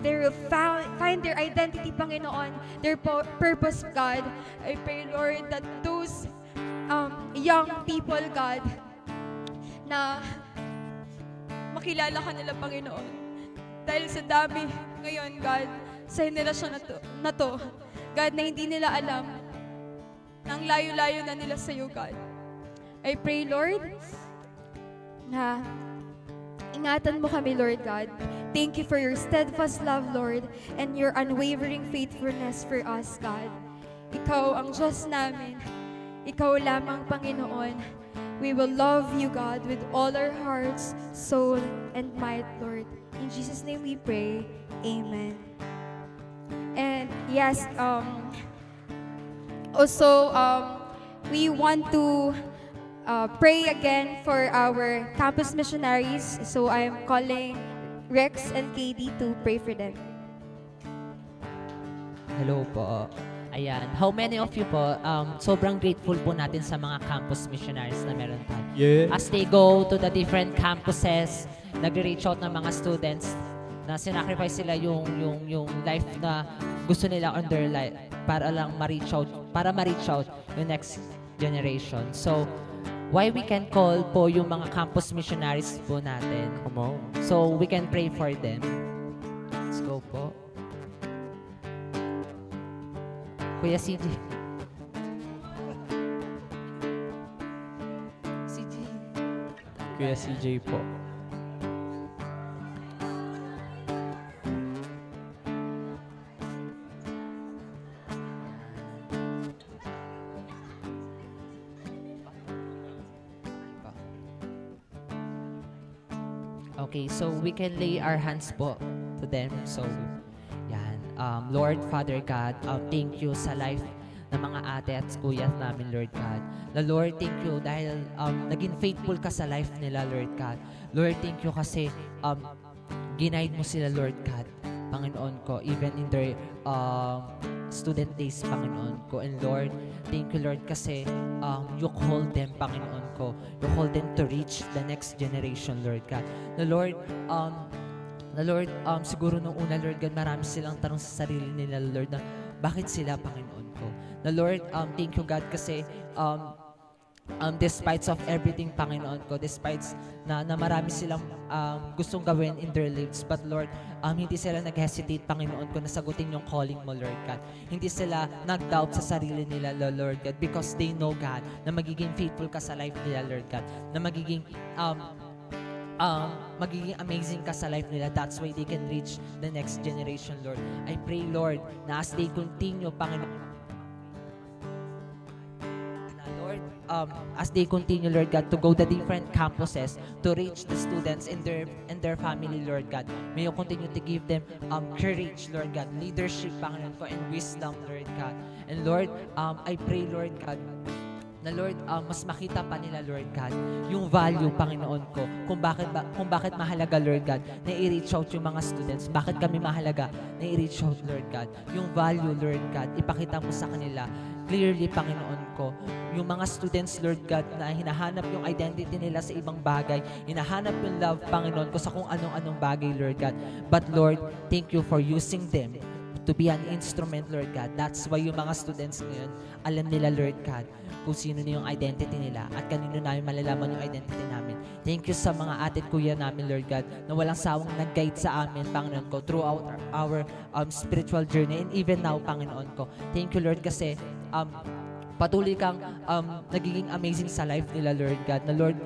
their identity, Panginoon, their purpose, God. I pray, Lord, that those young people, God, na makilala ka nila, Panginoon. Dahil sa dami ngayon, God, sa henerasyon na to, God, na hindi nila alam, nang layo-layo na nila sa iyo, God. I pray, Lord, na ingatan mo kami, Lord God. Thank you for your steadfast love, Lord, and your unwavering faithfulness for us, God. Ikaw ang Diyos namin. Ikaw lamang, Panginoon. We will love you, God, with all our hearts, soul, and might, Lord. In Jesus' name we pray. Amen. And yes, also, we want to pray again for our campus missionaries. So I'm calling Rex and KD to pray for them. Hello po. Ayan. How many of you po, sobrang grateful po natin sa mga campus missionaries na meron tayo. Yeah. As they go to the different campuses, nag-reach out ng mga students na sinacrifice sila yung life na gusto nila on their life para lang ma-reach out yung next generation. So, why we can call po yung mga campus missionaries po natin. Come on. So, we can pray for them. Let's go po. Kuya CJ. Kuya CJ po. Okay, so we can lay our hands po to them. So, yan. Lord, Father God, thank you sa life ng mga ate at kuya namin, Lord God. Na Lord, thank you dahil naging faithful ka sa life nila, Lord God. Lord, thank you kasi ginaid mo sila, Lord God. Panginoon ko, even in their student days, Panginoon ko. And Lord, thank you, Lord, kasi you call them, Panginoon ko. You call them to reach the next generation, Lord God. Na Lord, siguro nung una, Lord God, marami silang tanong sa sarili nila, Lord, na bakit sila, Panginoon ko? Na Lord, thank you, God, kasi despite of everything, Panginoon ko, despite na marami silang gustong gawin in their lives, but Lord, hindi sila nag-hesitate, Panginoon ko, na sagutin yung calling mo, Lord God. Hindi sila nag-doubt sa sarili nila, Lord God, because they know, God, na magiging faithful ka sa life nila, Lord God, na magiging amazing ka sa life nila. That's why they can reach the next generation, Lord. I pray, Lord, na as they continue, Panginoon, na Lord, as they continue, Lord God, to go the different campuses to reach the students and their family, Lord God. May you continue to give them courage, Lord God, leadership, Panginoon ko, and wisdom, Lord God. And Lord, I pray, Lord God, na Lord, mas makita pa nila, Lord God, yung value, Panginoon ko, kung bakit mahalaga, Lord God, na i-reach out yung mga students, bakit kami mahalaga na i-reach out, Lord God, yung value, Lord God, ipakita mo sa kanila, clearly, Panginoon ko, yung mga students, Lord God, na hinahanap yung identity nila sa ibang bagay, hinahanap yung love, Panginoon ko, sa kung anong-anong bagay, Lord God. But Lord, thank you for using them to be an instrument, Lord God. That's why yung mga students ngayon, alam nila, Lord God, kung sino na yung identity nila at kanino namin malalaman yung identity namin. Thank you sa mga ate at kuya namin, Lord God, na walang sawang nag-guide sa amin, Panginoon ko, throughout our spiritual journey and even now, Panginoon ko. Thank you, Lord, kasi patuloy kang nagiging amazing sa life nila, Lord God. Na Lord,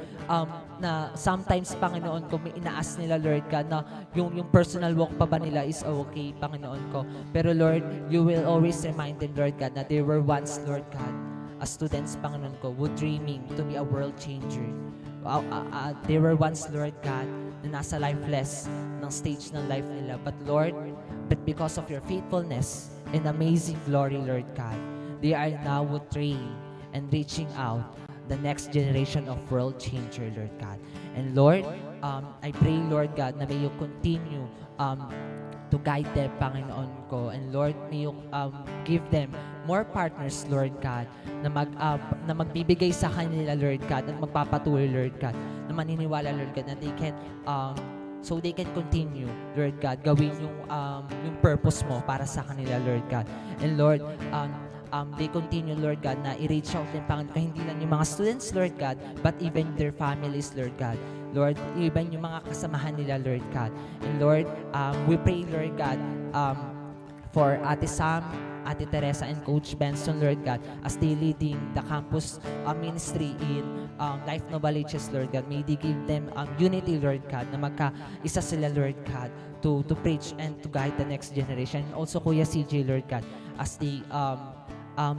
na sometimes, Panginoon ko, may inaas nila, Lord God, na yung personal walk pa ba nila is okay, Panginoon ko. Pero Lord, you will always remind them, Lord God, na they were once, Lord God, as students, Panginoon ko, who dreaming to be a world changer. They were once, Lord God, na nasa lifeless ng stage ng life nila. But Lord, because of your faithfulness and amazing glory, Lord God, they are now trained and reaching out the next generation of world changer, Lord God. And Lord, I pray, Lord God, na may you continue to guide them, Panginoon ko. And Lord, may you give them more partners, Lord God, na magbibigay sa kanila, Lord God, at magpapatuloy, Lord God, na maniniwala, Lord God, na they can so they can continue, Lord God, gawin yung purpose mo para sa kanila, Lord God. And Lord, they continue, Lord God, na i-reach out din, Panginoon, hindi lang yung mga students, Lord God, but even their families, Lord God. Lord, even yung mga kasamahan nila, Lord God. And Lord, we pray, Lord God, for Ate Sam, Ate Teresa, and Coach Benson, Lord God, as they leading the campus ministry in Life Novaliches, Lord God. May they give them unity, Lord God, na magka-isa sila, Lord God, to preach and to guide the next generation. And also, Kuya CJ, Lord God, as they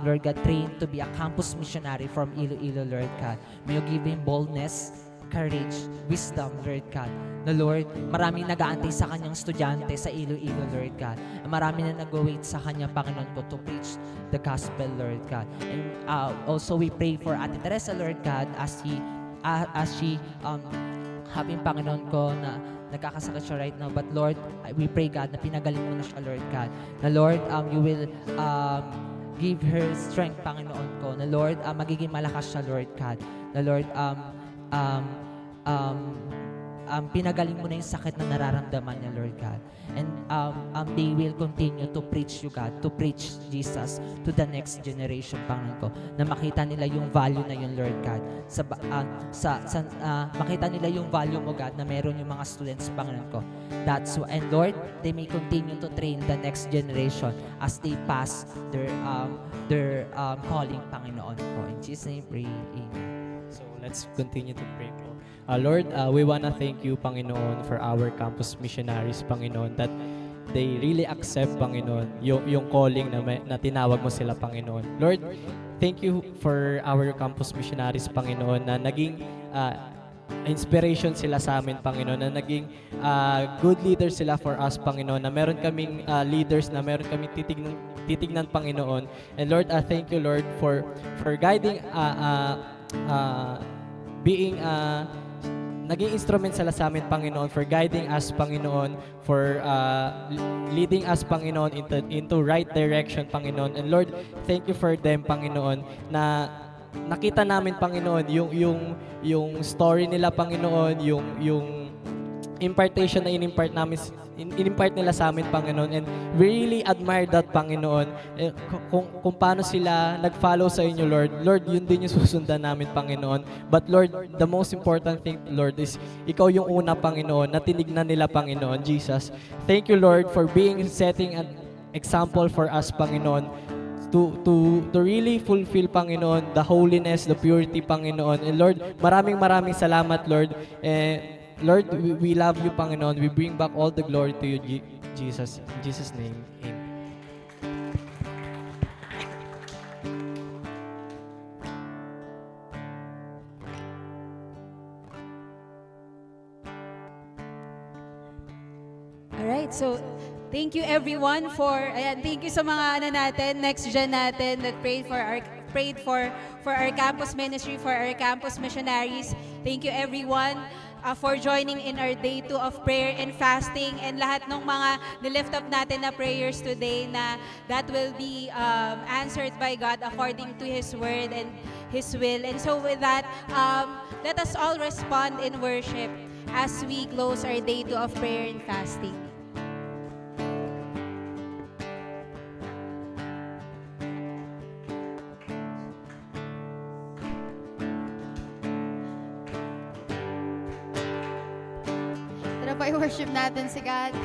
Lord God, trained to be a campus missionary from Iloilo, Lord God. May you give him boldness, courage, wisdom, Lord God. Na Lord, maraming nag-aantay sa kanyang estudyante sa Iloilo, Lord God. Marami na nag-wait sa kanyang, Panginoon ko, to preach the gospel, Lord God. And also we pray for Ate Teresa, Lord God, as she having, Panginoon ko, na nagkakasakit siya right now. But Lord, we pray, God, na pinagaling mo na siya, Lord God. Na Lord, you will give her strength, Panginoon ko. Na Lord, magiging malakas siya, Lord God. Na Lord, pinagaling mo na yung sakit na nararamdaman niya, Lord God. And they will continue to preach you, God, to preach Jesus to the next generation, Panginoon ko. Na makita nila yung value na yun, Lord God. Makita nila yung value mo, God, na meron yung mga students, Panginoon ko. That's why, and Lord, they may continue to train the next generation as they pass their calling, Panginoon ko. In Jesus' name, pray. Amen. So let's continue to pray po. Lord, we wanna thank you, Panginoon, for our campus missionaries, Panginoon, that they really accept, Panginoon, yung calling na tinawag mo sila, Panginoon. Lord, thank you for our campus missionaries, Panginoon, na naging inspiration sila sa amin, Panginoon, na naging good leaders sila for us, Panginoon, na meron kaming leaders, na meron kaming titignan, Panginoon. And Lord, thank you, Lord, for guiding, being naging instrument sila sa amin, Panginoon, for guiding us, Panginoon, for leading us, Panginoon, into right direction, Panginoon. And Lord, thank you for them, Panginoon, na nakita namin, Panginoon, yung story nila, Panginoon, yung impartation na inimpart nila sa amin, Panginoon. And we really admire that, Panginoon. Kung paano sila nag-follow sa inyo, Lord. Lord, yun din yung susundan namin, Panginoon. But Lord, the most important thing, Lord, is ikaw yung una, Panginoon, na tinignan nila, Panginoon, Jesus. Thank you, Lord, for setting an example for us, Panginoon, to really fulfill, Panginoon, the holiness, the purity, Panginoon. And Lord, maraming salamat, Lord. Lord, we love you, Panginoon. We bring back all the glory to you, Jesus. In Jesus' name, amen. Alright, so thank you everyone thank you sa mga next gen natin that prayed for our campus ministry, for our campus missionaries. Thank you everyone for joining in our day 2 of prayer and fasting, and lahat ng mga nilift up natin na prayers today na that will be answered by God according to His word and His will. And so with that, let us all respond in worship as we close our day 2 of prayer and fasting. Tara pa i-worship natin si God.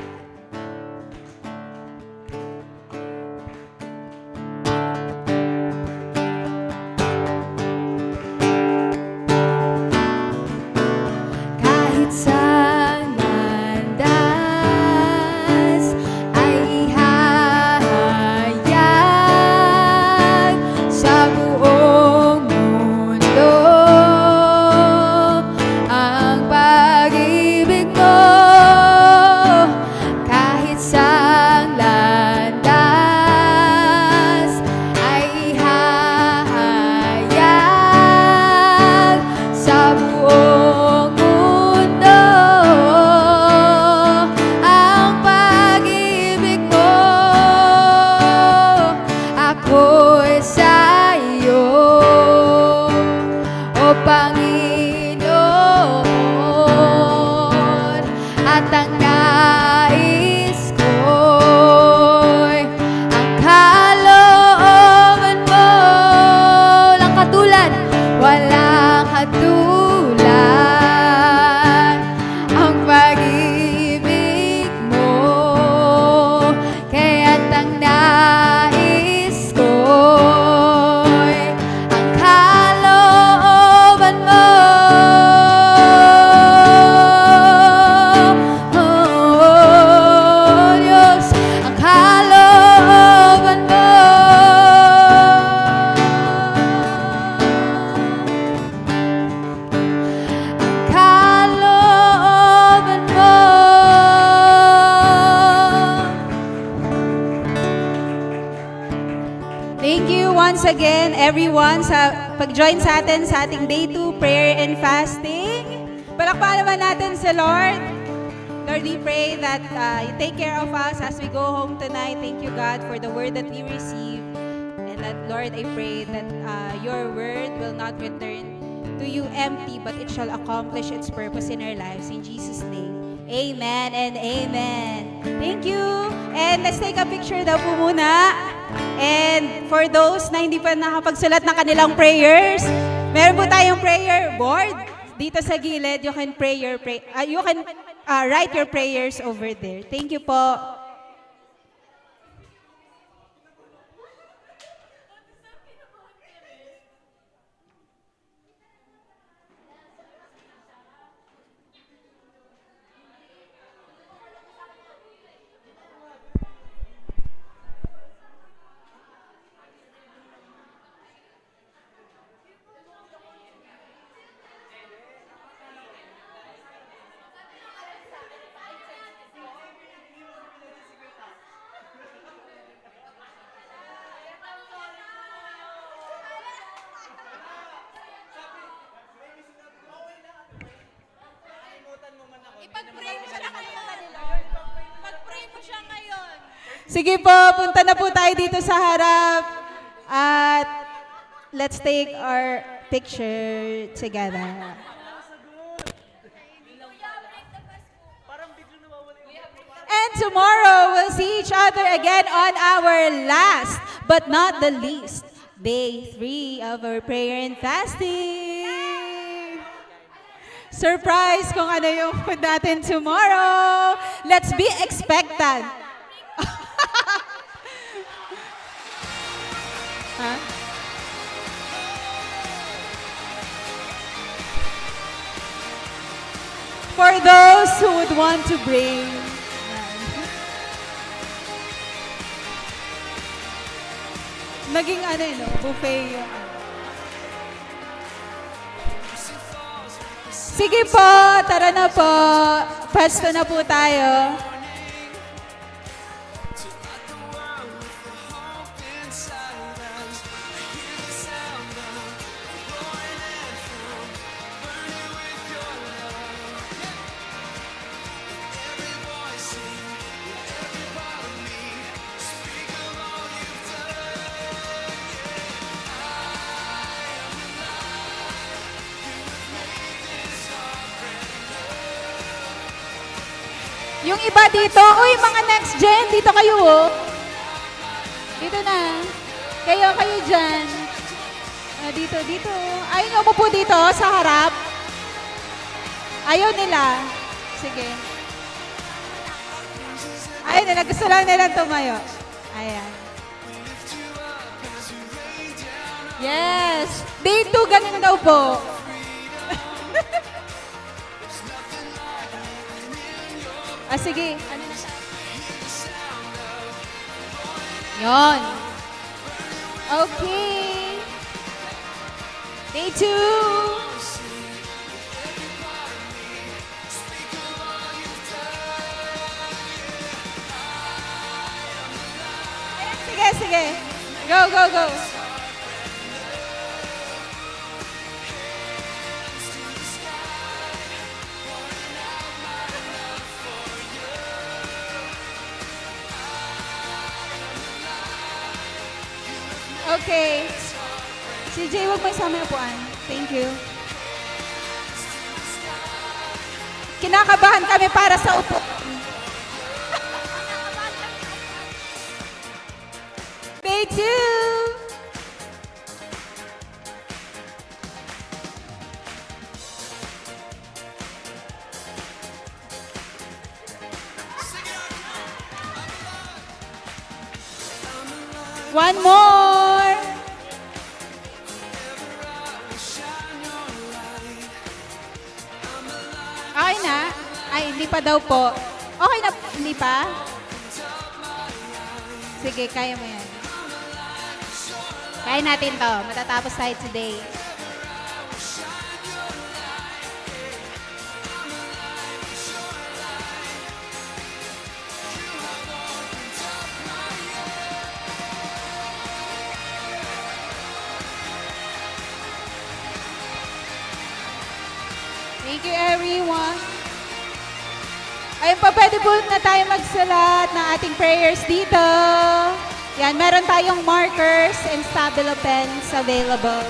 Kahit saan landas ay ihahayag sa buong mundo ang pag-ibig mo. Kahit saan landas ay ihahayag sa buong mundo ang pag-ibig mo. Ako'y sa iyo, O Panginoon, at ang nais ko'y ang kalooban mo. Walang katulad, walang katulad ang pag-ibig mo. Kaya't ang nais ko'y ang kalooban mo. Oh, Diyos, ang kalooban mo. Ang kalooban mo. Thank you once again everyone sa pag-join sa atin sa ating day 2 prayer and fasting. Palakpakan naman natin sa Lord. Lord, we pray that you take care of us as we go home tonight. Thank you, God, for the word that we receive. And that, Lord, I pray that your word will not return to you empty, but it shall accomplish its purpose in our lives. In Jesus' name, amen and amen. Thank you. And let's take a picture daw po muna. And for those na hindi pa nakapagsulat ng kanilang prayers, meron po tayong prayer board dito sa gilid. You can write your prayers over there. Thank you po. Sige po, punta na po tayo dito sa harap. At let's take our picture together. And tomorrow, we'll see each other again on our last, but not the least, day 3 of our prayer and fasting. Surprise kung ano yung food natin tomorrow. Let's be expectant. Huh? For those who would want to bring, naging buffet yung Sige po, tara na po. Pwesto na po tayo. Yung iba dito, uy, mga next gen, dito kayo, oh. Dito na. Kayo dyan. Dito. Ayaw nyo umupo dito, sa harap. Ayaw nila. Sige. Ayaw nila, gusto lang nilang tumayo. Ayan. Yes. Day 2, ganun daw po. Sige. Ano na siya? Yon. Okay. Day 2. Sige. Go. Okay. Si Jay, huwag may sama yung upuan. Thank you. Kinakabahan kami para sa upo. Day 2. One more. Okay na? Ay, hindi pa daw po. Okay na, hindi pa? Sige, kaya mo yan. Kaya natin to. Matatapos tayo today. Thank you, everyone. Ayun pa, pwede po na tayo magsulat ng ating prayers dito. Yan, meron tayong markers and stabilo pens available.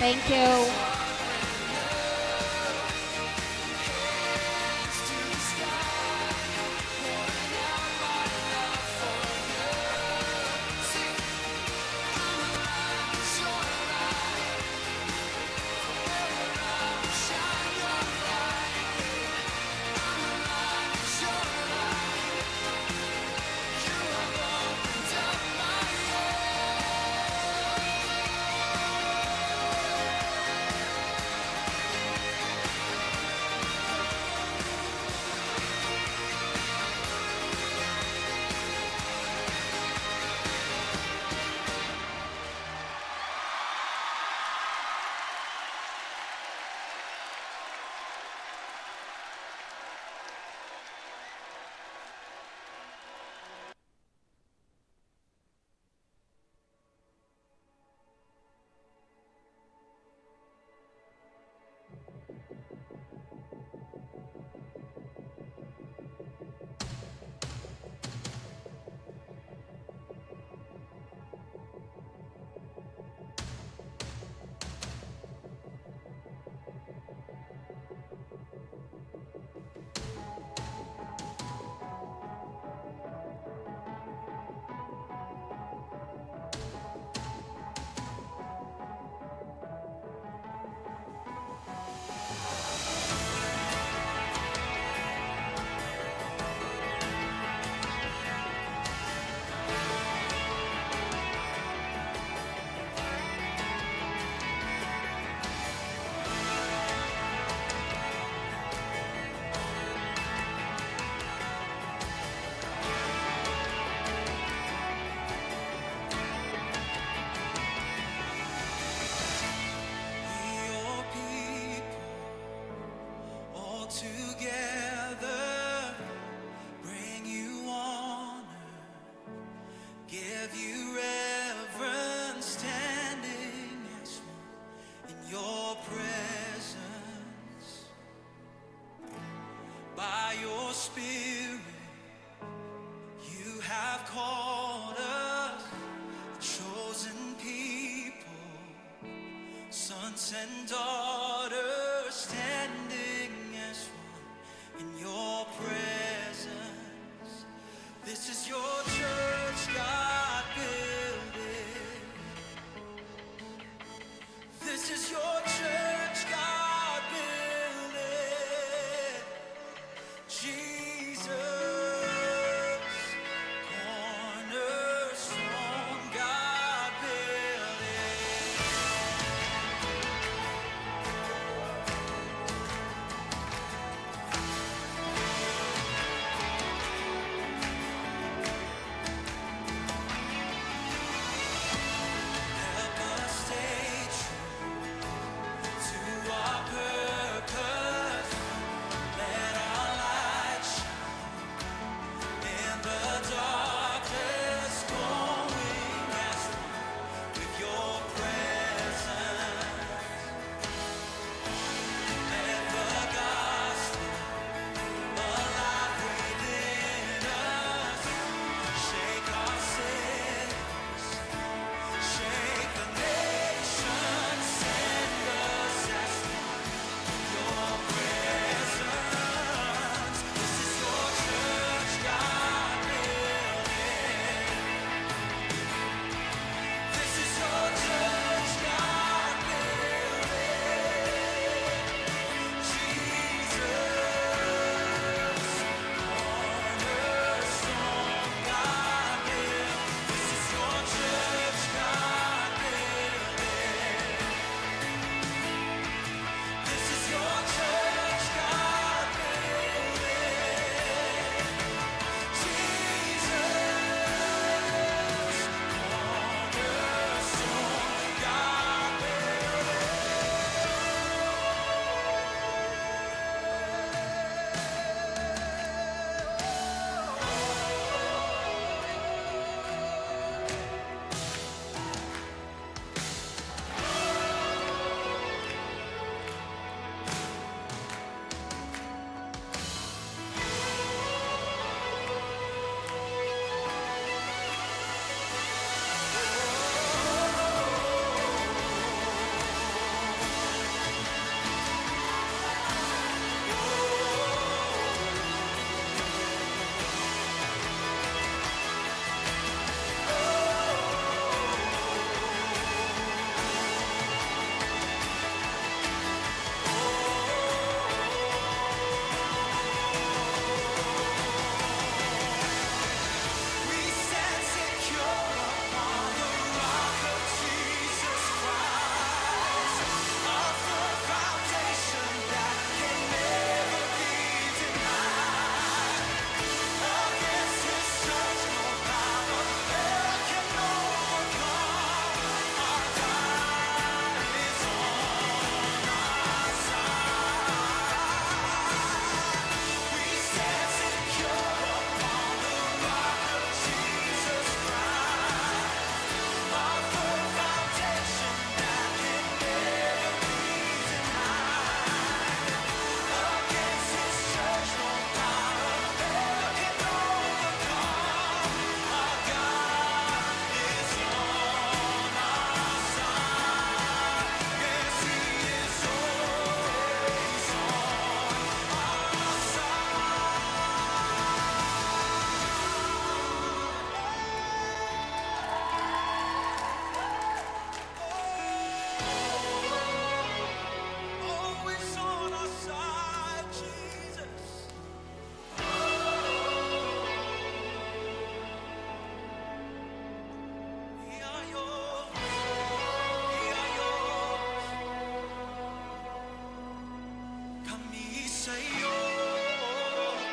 Thank you. Spirit, you have called us a chosen people, sons and daughters standing as one in your presence. This is your church, God building. This is your church, God building. Jesus, cornerstone, God building. Help us stay true to our purpose. Let our light shine in the darkness, going as one with your presence. Let the gospel alive within us. Shake our cities, shake the nations, send us as your presence. This is your church, God building. This is your church, God building. Jesus, cornerstone, God building. This is your church, God building. This is your church, God building. Jesus, cornerstone, God We stand secure upon the rock of Jesus Christ, our firm foundation that can never be denied. Against His church, no power that can overcome. Our God is on our side. We stand secure upon the rock of Jesus Christ, our firm foundation that can never be denied. Against His church, no power that can overcome. Our God is on our side. Yes, He is always on our always on our side, Jesus. We are yours. We are yours. Kami sa'yo,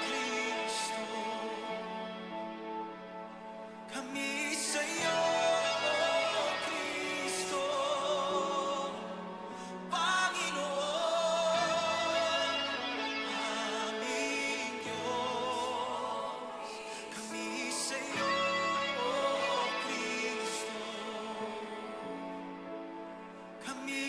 Kristo. Kami sa'yo, Kristo. Panginoon, aming Diyos. Kami sa'yo, Kristo. Kami